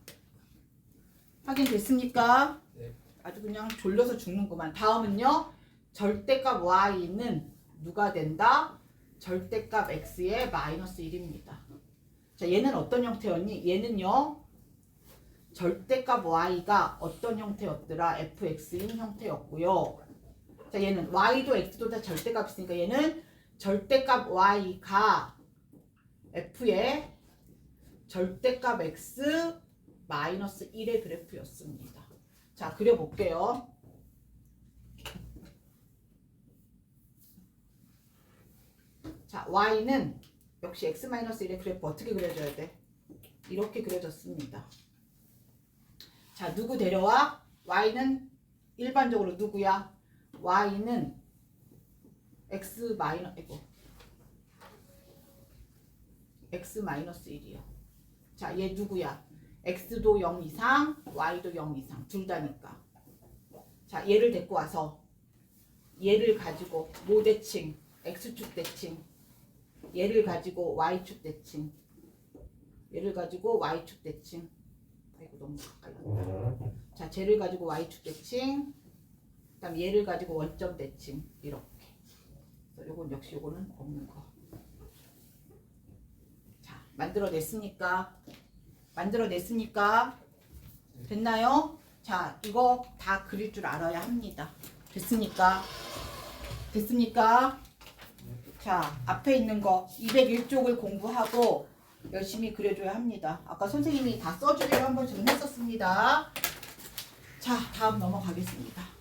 확인됐습니까? 네. 아주 그냥 졸려서 죽는구만. 다음은요. 절대값 y는 누가 된다? 절대값 x의 마이너스 1입니다. 자, 얘는 어떤 형태였니? 얘는요. 절대값 y가 어떤 형태였더라? fx인 형태였고요. 자, 얘는 y도 x도 다 절대값이니까 얘는 절대값 y가 f의 절대값 x 마이너스 1의 그래프였습니다. 자, 그려볼게요. 자, y는 역시 x-1의 그래프 어떻게 그려줘야 돼? 이렇게 그려졌습니다. 자, 누구 데려와? y는 일반적으로 누구야? y는 x-1이요. 자, 얘 누구야? x도 0 이상, y도 0 이상 둘 다니까. 자, 얘를 데리고 와서 얘를 가지고 뭐 대칭? x축 대칭. 얘를 가지고 y축 대칭. 얘를 가지고 y축 대칭. 아이고 너무 가까이 왔다. 자, 쟤를 가지고 y축 대칭. 그다음 얘를 가지고 원점 대칭. 이렇게. 그래서 요건 역시 요거는 없는 거. 자, 만들어냈습니까? 만들어냈습니까? 됐나요? 자, 이거 다 그릴 줄 알아야 합니다. 됐습니까? 됐습니까? 자, 앞에 있는 거 201쪽을 공부하고 열심히 그려줘야 합니다. 아까 선생님이 다 써주기로 한번 좀 했었습니다. 자, 다음 넘어가겠습니다.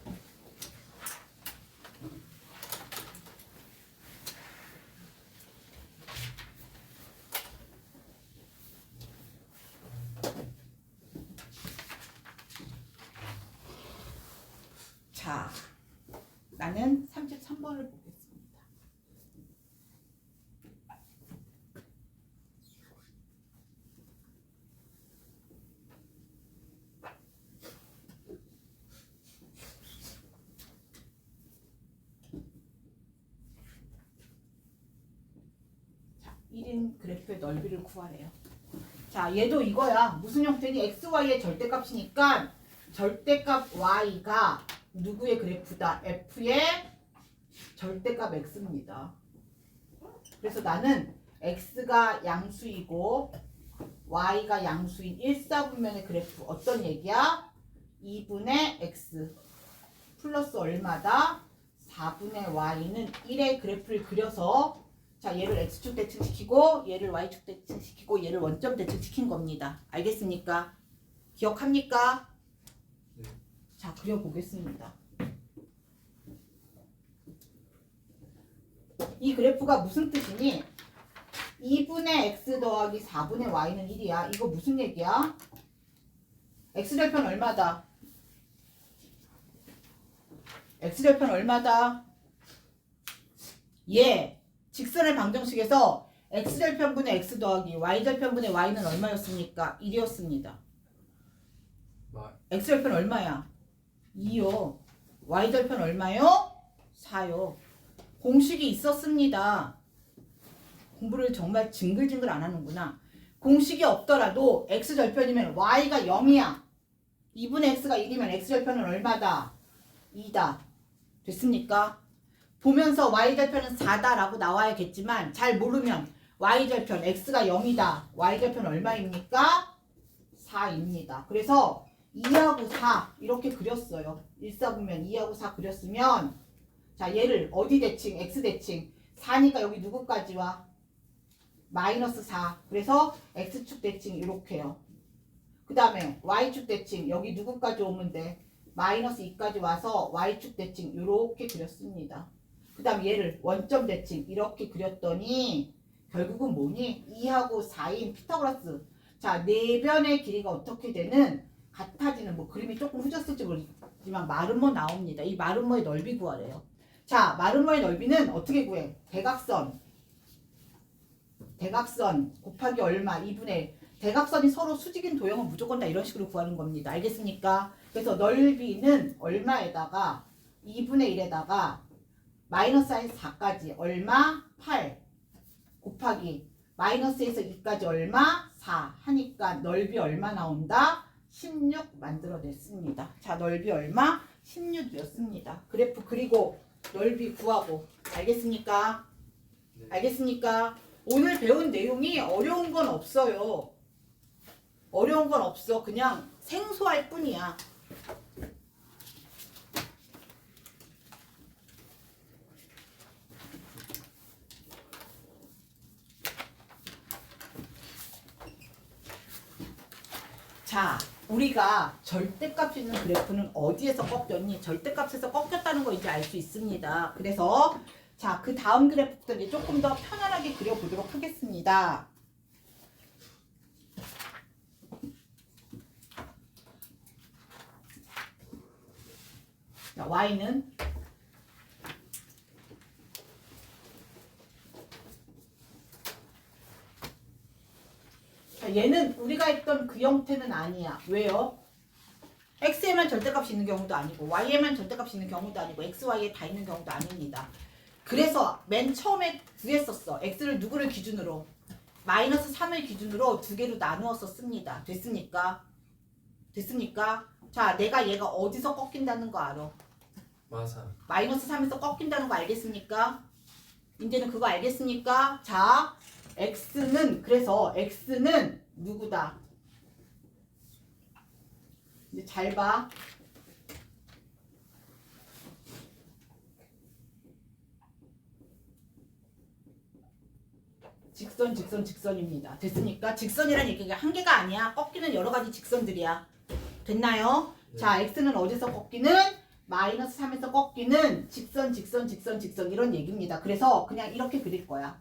자, 나는 33번을 보겠습니다. 자, 1인 그래프의 넓이를 구하래요. 자, 얘도 이거야. 무슨 형태니? xy의 절대값이니까 절대값 y가 누구의 그래프다? f의 절대값 x입니다. 그래서 나는 x가 양수이고 y가 양수인 1사분면의 그래프 어떤 얘기야? 2분의 x 플러스 얼마다? 4분의 y는 1의 그래프를 그려서 자, 얘를 x축 대칭시키고 얘를 y축 대칭시키고 얘를 원점 대칭시킨 겁니다. 알겠습니까? 기억합니까? 자, 그려보겠습니다. 이 그래프가 무슨 뜻이니? 2분의 x 더하기 4분의 y는 1이야. 이거 무슨 얘기야? x절편 얼마다? x절편 얼마다? 예, 직선의 방정식에서 x절편분의 x 더하기 y절편분의 y는 얼마였습니까? 1이었습니다. x절편 얼마야? 2요. y절편 얼마요? 4요. 공식이 있었습니다. 공부를 정말 징글징글 안 하는구나. 공식이 없더라도 x절편이면 y가 0이야. 2분의 x가 1이면 x절편은 얼마다? 2다. 됐습니까? 보면서 y절편은 4다 라고 나와야겠지만 잘 모르면 y절편 x가 0이다. y절편 얼마입니까? 4입니다. 그래서 2하고 4 이렇게 그렸어요. 1사분면 2하고 4 그렸으면 자, 얘를 어디 대칭? x 대칭 4니까 여기 누구까지 와? 마이너스 4. 그래서 x축 대칭 이렇게요. 그 다음에 y축 대칭 여기 누구까지 오면 돼? 마이너스 2까지 와서 y축 대칭 이렇게 그렸습니다. 그 다음 얘를 원점 대칭 이렇게 그렸더니 결국은 뭐니? 2하고 4인 피타고라스. 자, 내변의 길이가 어떻게 되는? 같아지는 뭐 그림이 조금 흐졌을지 모르지만 마름모 나옵니다. 이 마름모의 넓이 구하래요. 자, 마름모의 넓이는 어떻게 구해? 대각선 곱하기 얼마? 2분의 대각선이 서로 수직인 도형은 무조건 다 이런 식으로 구하는 겁니다. 알겠습니까? 그래서 넓이는 얼마에다가 2분의 1에다가 마이너스에서 4까지 얼마? 8 곱하기 마이너스에서 2까지 얼마? 4 하니까 넓이 얼마 나온다? 16 만들어냈습니다. 자, 넓이 얼마? 16이었습니다. 그래프 그리고 넓이 구하고. 알겠습니까? 네. 알겠습니까? 오늘 배운 내용이 어려운 건 없어요. 어려운 건 없어. 그냥 생소할 뿐이야. 자, 우리가 절대값 있는 그래프는 어디에서 꺾였니? 절대값에서 꺾였다는 거 이제 알 수 있습니다. 그래서 자, 그 다음 그래프부터 이제 조금 더 편안하게 그려보도록 하겠습니다. 자, y는 자, 얘는 우리가 했던 그 형태는 아니야. 왜요? x에만 절대값이 있는 경우도 아니고 y에만 절대값이 있는 경우도 아니고 x, y에 다 있는 경우도 아닙니다. 그래서 맨 처음에 구했었어. x를 누구를 기준으로? 마이너스 3을 기준으로 두 개로 나누어서 씁니다. 됐습니까? 됐습니까? 자, 내가 얘가 어디서 꺾인다는 거 알아? 마사. 마이너스 3에서 꺾인다는 거 알겠습니까? 이제는 그거 알겠습니까? 자, 그래서 x는 누구다? 이제 잘 봐. 직선, 직선, 직선입니다. 됐습니까? 직선이란 얘기가 한 개가 아니야. 꺾이는 여러 가지 직선들이야. 됐나요? 네. 자, x는 어디서 꺾이는? 마이너스 3에서 꺾이는 직선, 직선, 직선, 직선 이런 얘기입니다. 그래서 그냥 이렇게 그릴 거야.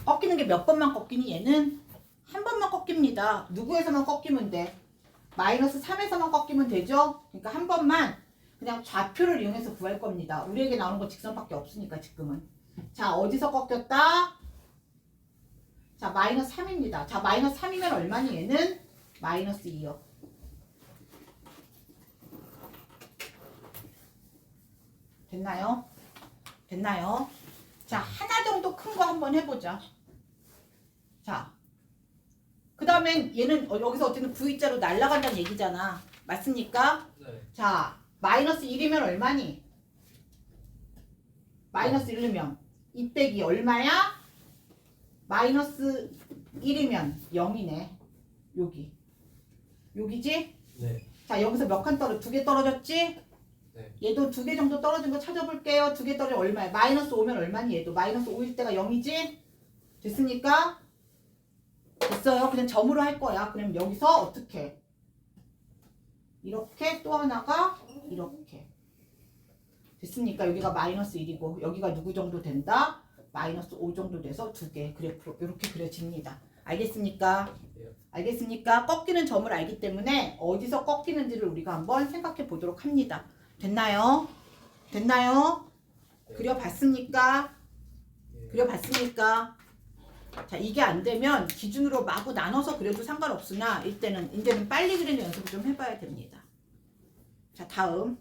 꺾이는 게 몇 번만 꺾이니? 얘는 한 번만 꺾입니다. 누구에서만 꺾이면 돼? 마이너스 3에서만 꺾이면 되죠? 그러니까 한 번만 그냥 좌표를 이용해서 구할 겁니다. 우리에게 나오는 건 직선밖에 없으니까 지금은. 자, 어디서 꺾였다? 자, 마이너스 3입니다. 자, 마이너스 3이면 얼마니 얘는? 마이너스 2요. 됐나요? 됐나요? 자, 하나 정도 큰 거 한번 해보자. 자, 그 다음엔 얘는 여기서 어쨌든 V자로 날아간다는 얘기잖아. 맞습니까? 네. 자, 마이너스 1이면 얼마니? 마이너스 1이면 2 빼기 얼마야? 마이너스 1이면 0이네. 여기. 여기지? 네. 자, 여기서 몇 칸 두 개 떨어졌지? 네. 얘도 2개 정도 떨어진 거 찾아볼게요. 2개 떨어져 얼마야? 마이너스 5면 얼마니 얘도? 마이너스 5일 때가 0이지? 됐습니까? 됐어요. 그냥 점으로 할 거야. 그럼 여기서 어떻게? 이렇게 또 하나가 이렇게. 됐습니까? 여기가 마이너스 1이고 여기가 누구 정도 된다? 마이너스 5 정도 돼서 두 개 그래프로 이렇게 그려집니다. 알겠습니까? 네. 알겠습니까? 꺾이는 점을 알기 때문에 어디서 꺾이는지를 우리가 한번 생각해 보도록 합니다. 됐나요? 됐나요? 네. 그려봤습니까? 네. 그려봤습니까? 자, 이게 안 되면 기준으로 마구 나눠서 그려도 상관없으나 이제는 빨리 그리는 연습을 좀 해봐야 됩니다. 자, 다음.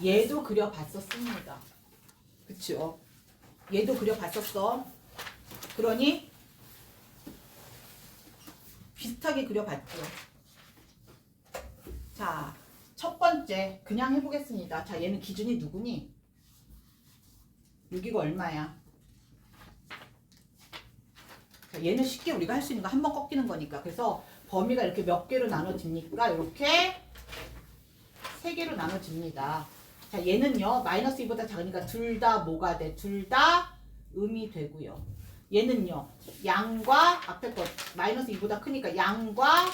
얘도 그려봤었습니다. 그쵸? 얘도 그려봤었어. 그러니 비슷하게 그려봤죠. 자, 첫 번째 그냥 해보겠습니다. 자, 얘는 기준이 누구니? 여기가 얼마야? 자, 얘는 쉽게 우리가 할 수 있는 거 한 번 꺾이는 거니까. 그래서 범위가 이렇게 몇 개로 나눠집니까? 이렇게 3개로 나눠집니다. 자, 얘는요 마이너스 2보다 작으니까 둘 다 뭐가 돼? 둘 다 음이 되고요. 얘는요 양과 앞에 거 마이너스 2보다 크니까 양과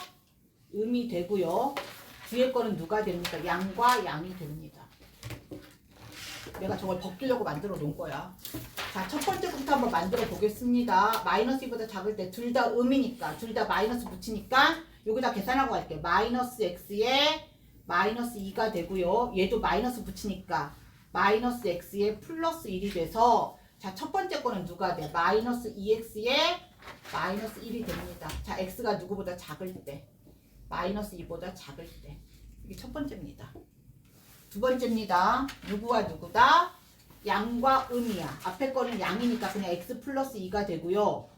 음이 되고요. 뒤에 거는 누가 됩니까? 양과 양이 됩니다. 내가 저걸 벗기려고 만들어 놓은 거야. 자, 첫 번째부터 한번 만들어 보겠습니다. 마이너스 2보다 작을 때 둘 다 음이니까 둘 다 마이너스 붙이니까 여기다 계산하고 갈게요. 마이너스 x에 마이너스 2가 되고요. 얘도 마이너스 붙이니까 마이너스 x에 플러스 1이 돼서 자, 첫 번째 거는 누가 돼? 마이너스 2x에 마이너스 1이 됩니다. 자, x가 누구보다 작을 때 마이너스 2보다 작을 때 이게 첫 번째입니다. 두 번째입니다. 누구와 누구다? 양과 음이야. 앞에 거는 양이니까 그냥 x 플러스 2가 되고요.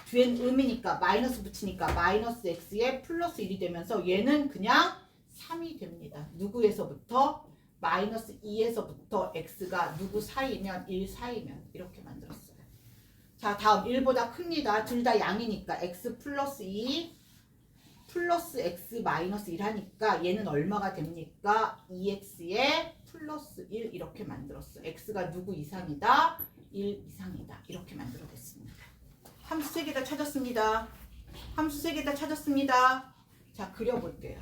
뒤엔 음이니까 마이너스 붙이니까 마이너스 x에 플러스 1이 되면서 얘는 그냥 3이 됩니다. 누구에서부터? 마이너스 2에서부터 x가 누구 사이면 1 사이면 이렇게 만들었어요. 자, 다음 1보다 큽니다. 둘 다 양이니까 x 플러스 2 플러스 x 마이너스 1 하니까 얘는 얼마가 됩니까? 2x에 플러스 1 이렇게 만들었어. x가 누구 이상이다? 1 이상이다. 이렇게 만들어냈습니다. 함수 3개 다 찾았습니다. 함수 3개 다 찾았습니다. 자, 그려볼게요.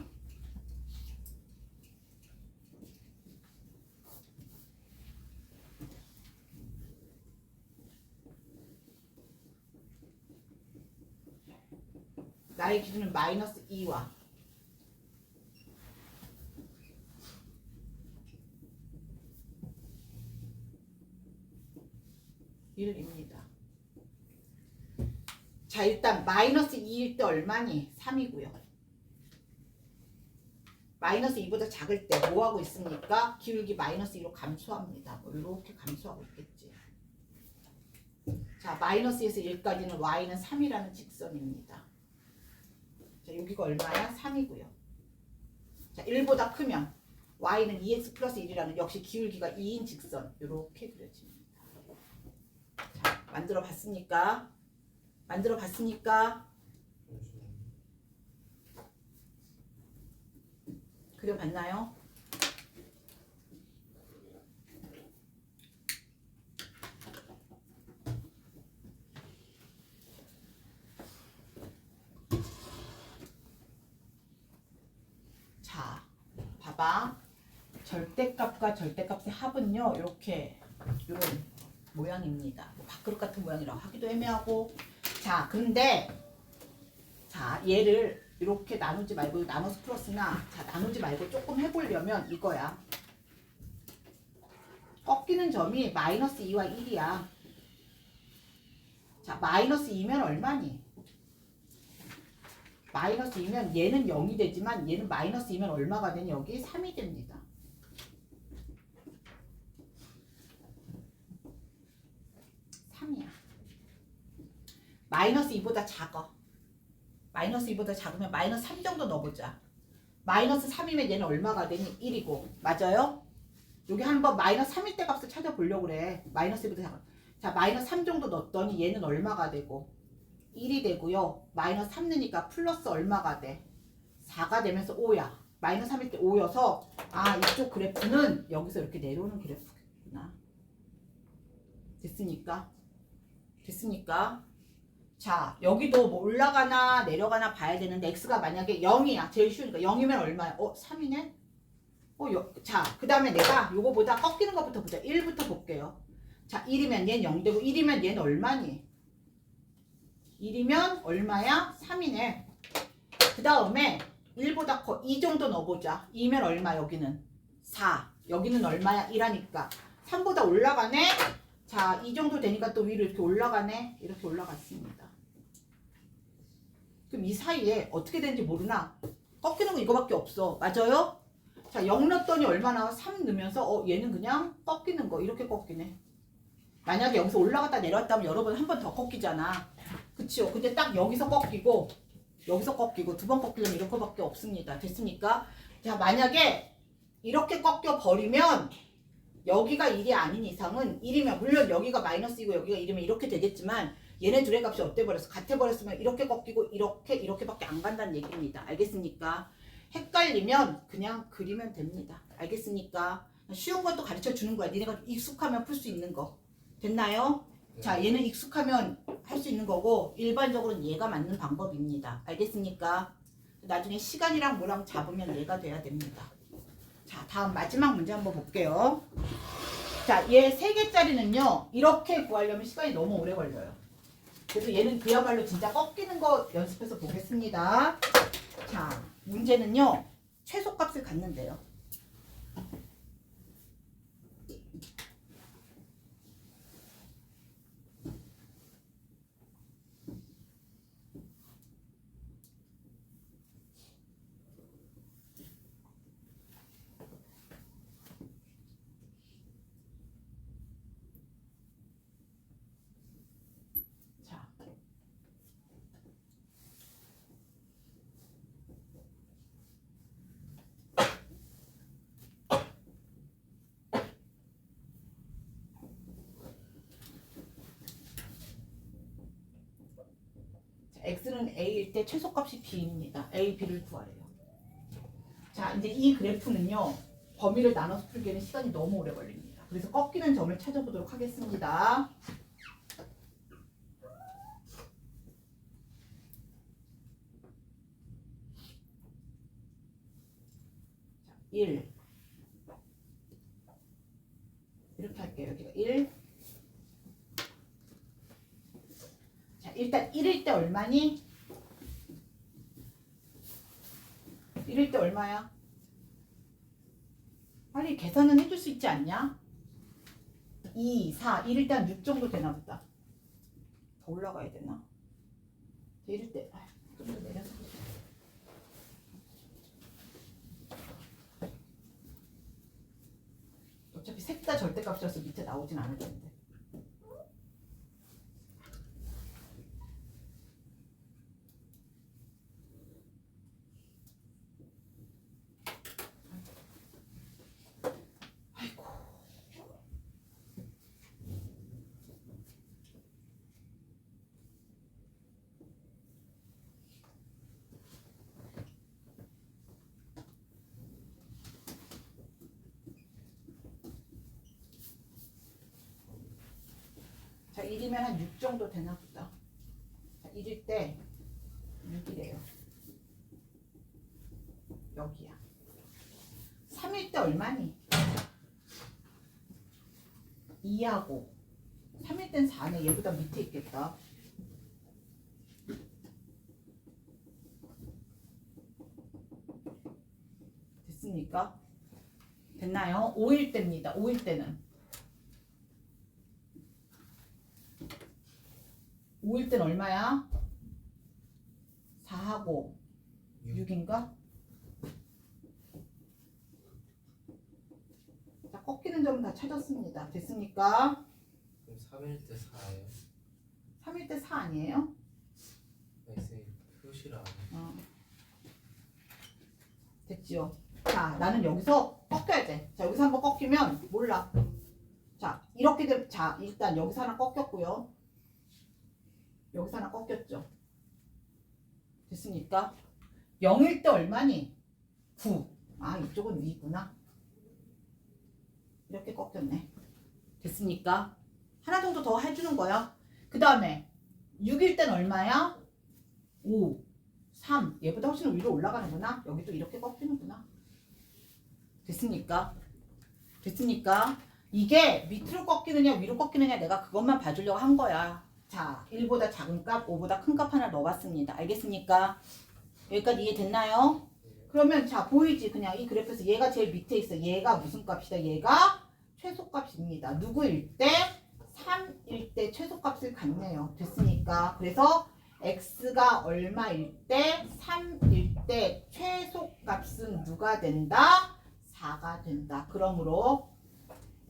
나의 기준은 마이너스 2와 1입니다. 자, 일단 마이너스 2일 때 얼마니? 3이고요. 마이너스 2보다 작을 때 뭐 하고 있습니까? 기울기 마이너스 2로 감소합니다. 뭐 이렇게 감소하고 있겠지. 자, 마이너스에서 1까지는 y는 3이라는 직선입니다. 자, 여기가 얼마야? 3이고요. 자, 1보다 크면 y는 2x 플러스 1이라는 역시 기울기가 2인 직선 이렇게 그려집니다. 자, 만들어 봤습니까? 만들어 봤습니까? 그려 봤나요? 자, 봐봐. 절대값과 절대값의 합은요, 이렇게 이런 모양입니다. 뭐 밥그릇 같은 모양이라고 하기도 애매하고. 자, 근데 자, 얘를 이렇게 나누지 말고 나눠서 플러스나 자, 나누지 말고 조금 해보려면 이거야. 꺾이는 점이 마이너스 2와 1이야. 자, 마이너스 2면 얼마니? 마이너스 2면 얘는 0이 되지만 얘는 마이너스 2면 얼마가 되니? 여기 3이 됩니다. 3이야. 마이너스 2보다 작아. 마이너스 2보다 작으면 마이너스 3 정도 넣어보자. 마이너스 3이면 얘는 얼마가 되니? 1이고. 맞아요? 여기 한번 마이너스 3일 때 값을 찾아보려고 그래. 마이너스 2보다 작아. 자, 마이너스 3 정도 넣었더니 얘는 얼마가 되고? 1이 되고요. 마이너스 3 넣으니까 플러스 얼마가 돼? 4가 되면서 5야. 마이너스 3일 때 5여서 아, 이쪽 그래프는 여기서 이렇게 내려오는 그래프구나. 됐습니까? 됐습니까? 자, 여기도 뭐 올라가나 내려가나 봐야 되는데 x가 만약에 0이야. 제일 쉬우니까 0이면 얼마야? 3이네? 자, 그 다음에 내가 요거보다 꺾이는 것부터 보자. 1부터 볼게요. 자, 1이면 얘는 0 되고 1이면 얘는 얼마니? 1이면 얼마야? 3이네. 그 다음에 1보다 커. 2 정도 넣어보자. 2면 얼마? 여기는 4. 여기는 얼마야? 1하니까 3보다 올라가네. 자, 이 정도 되니까 또 위로 이렇게 올라가네. 이렇게 올라갔습니다. 그럼 이 사이에 어떻게 되는지 모르나? 꺾이는 거 이거밖에 없어. 맞아요? 자, 0 넣었더니 얼마 나와? 3 넣으면서 얘는 그냥 꺾이는 거 이렇게 꺾이네. 만약에 여기서 올라갔다 내려왔다 하면 여러분 한 번 더 꺾이잖아. 그치요? 근데 딱 여기서 꺾이고 여기서 꺾이고 두 번 꺾이려면 이렇게밖에 없습니다. 됐습니까? 자, 만약에 이렇게 꺾여 버리면 여기가 1이 아닌 이상은 1이면 물론 여기가 마이너스이고 여기가 1이면 이렇게 되겠지만 얘네 둘의 값이 어때 버렸어? 같아 버렸으면 이렇게 꺾이고 이렇게밖에 안 간다는 얘기입니다. 알겠습니까? 헷갈리면 그냥 그리면 됩니다. 알겠습니까? 쉬운 것도 가르쳐 주는 거야. 니네가 익숙하면 풀 수 있는 거. 됐나요? 네. 자, 얘는 익숙하면 할 수 있는 거고 일반적으로는 얘가 맞는 방법입니다. 알겠습니까? 나중에 시간이랑 뭐랑 잡으면 얘가 돼야 됩니다. 자, 다음 마지막 문제 한번 볼게요. 자, 얘 3개짜리는요 이렇게 구하려면 시간이 너무 오래 걸려요. 그래서 얘는 그야말로 진짜 꺾이는 거 연습해서 보겠습니다. 자, 문제는요. 최소값을 갖는데요. 자, x는 a일 때 최소값이 b입니다. a, b를 구하래요. 자, 이제 이 그래프는요. 범위를 나눠서 풀기에는 시간이 너무 오래 걸립니다. 그래서 꺾이는 점을 찾아보도록 하겠습니다. 자, 1 이렇게 할게요. 여기가 1. 자, 일단 1일 때 얼마니? 1일 때 얼마야? 빨리 계산은 해줄 수 있지 않냐? 2, 4, 1일 때 한 6 정도 되나 보다. 더 올라가야 되나? 1일 때 좀 더 내려서 보자. 어차피 셋 다 절대값이라서 밑에 나오진 않을 텐데. 아이고. 자, 1이면 한 6 정도 되나 보다. 자, 1일 때 6이래요. 여기야. 3일 때 얼마니? 2하고 3일 땐 4네. 얘보다 밑에 있겠다. 됐습니까? 됐나요? 5일 때입니다. 5일 때는 5일 때는 얼마야? 4하고 6인가? 자, 꺾이는 점은 다 찾았습니다. 됐습니까? 그럼 3일 때 4예요. 3일 때 4 아니에요? 선생님 표시를 안 해요. 됐지요? 자, 나는 여기서 꺾여야 돼. 자, 여기서 한번 꺾이면 몰라. 자, 이렇게 되면, 자, 일단 여기서 하나 꺾였고요. 여기서 하나 꺾였죠. 됐습니까? 0일 때 얼마니? 9. 아, 이쪽은 위구나. 이렇게 꺾였네. 됐습니까? 하나 정도 더 해주는 거야. 그 다음에 6일 땐 얼마야? 5, 3. 얘보다 훨씬 위로 올라가는구나. 여기도 이렇게 꺾이는구나. 됐습니까? 됐습니까? 이게 밑으로 꺾이느냐 위로 꺾이느냐 내가 그것만 봐주려고 한 거야. 자, 1보다 작은 값, 5보다 큰 값 하나 넣어봤습니다. 알겠습니까? 여기까지 이해됐나요? 그러면 자, 보이지? 그냥 이 그래프에서 얘가 제일 밑에 있어. 얘가 무슨 값이다? 얘가 최소값입니다. 누구일 때? 3일 때 최소값을 갖네요. 됐습니까? 그래서 x가 얼마일 때? 3일 때 최소값은 누가 된다? 4가 된다. 그러므로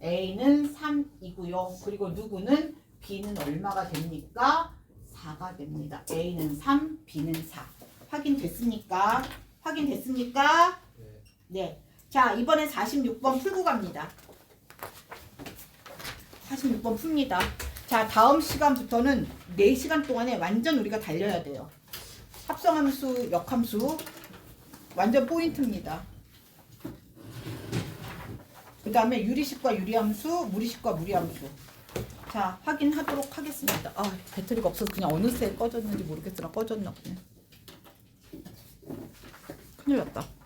a는 3이고요. 그리고 누구는? b는 얼마가 됩니까? 4가 됩니다. a는 3, b는 4. 확인됐습니까? 확인됐습니까? 네. 네. 자, 이번엔 46번 풀고 갑니다. 46번 풉니다. 자, 다음 시간부터는 4시간 동안에 완전 우리가 달려야 돼요. 합성함수, 역함수 완전 포인트입니다. 그 다음에 유리식과 유리함수, 무리식과 무리함수. 자, 확인하도록 하겠습니다. 아, 배터리가 없어서 그냥 어느새 꺼졌는지 모르겠으나 꺼졌나 보네. 큰일 났다.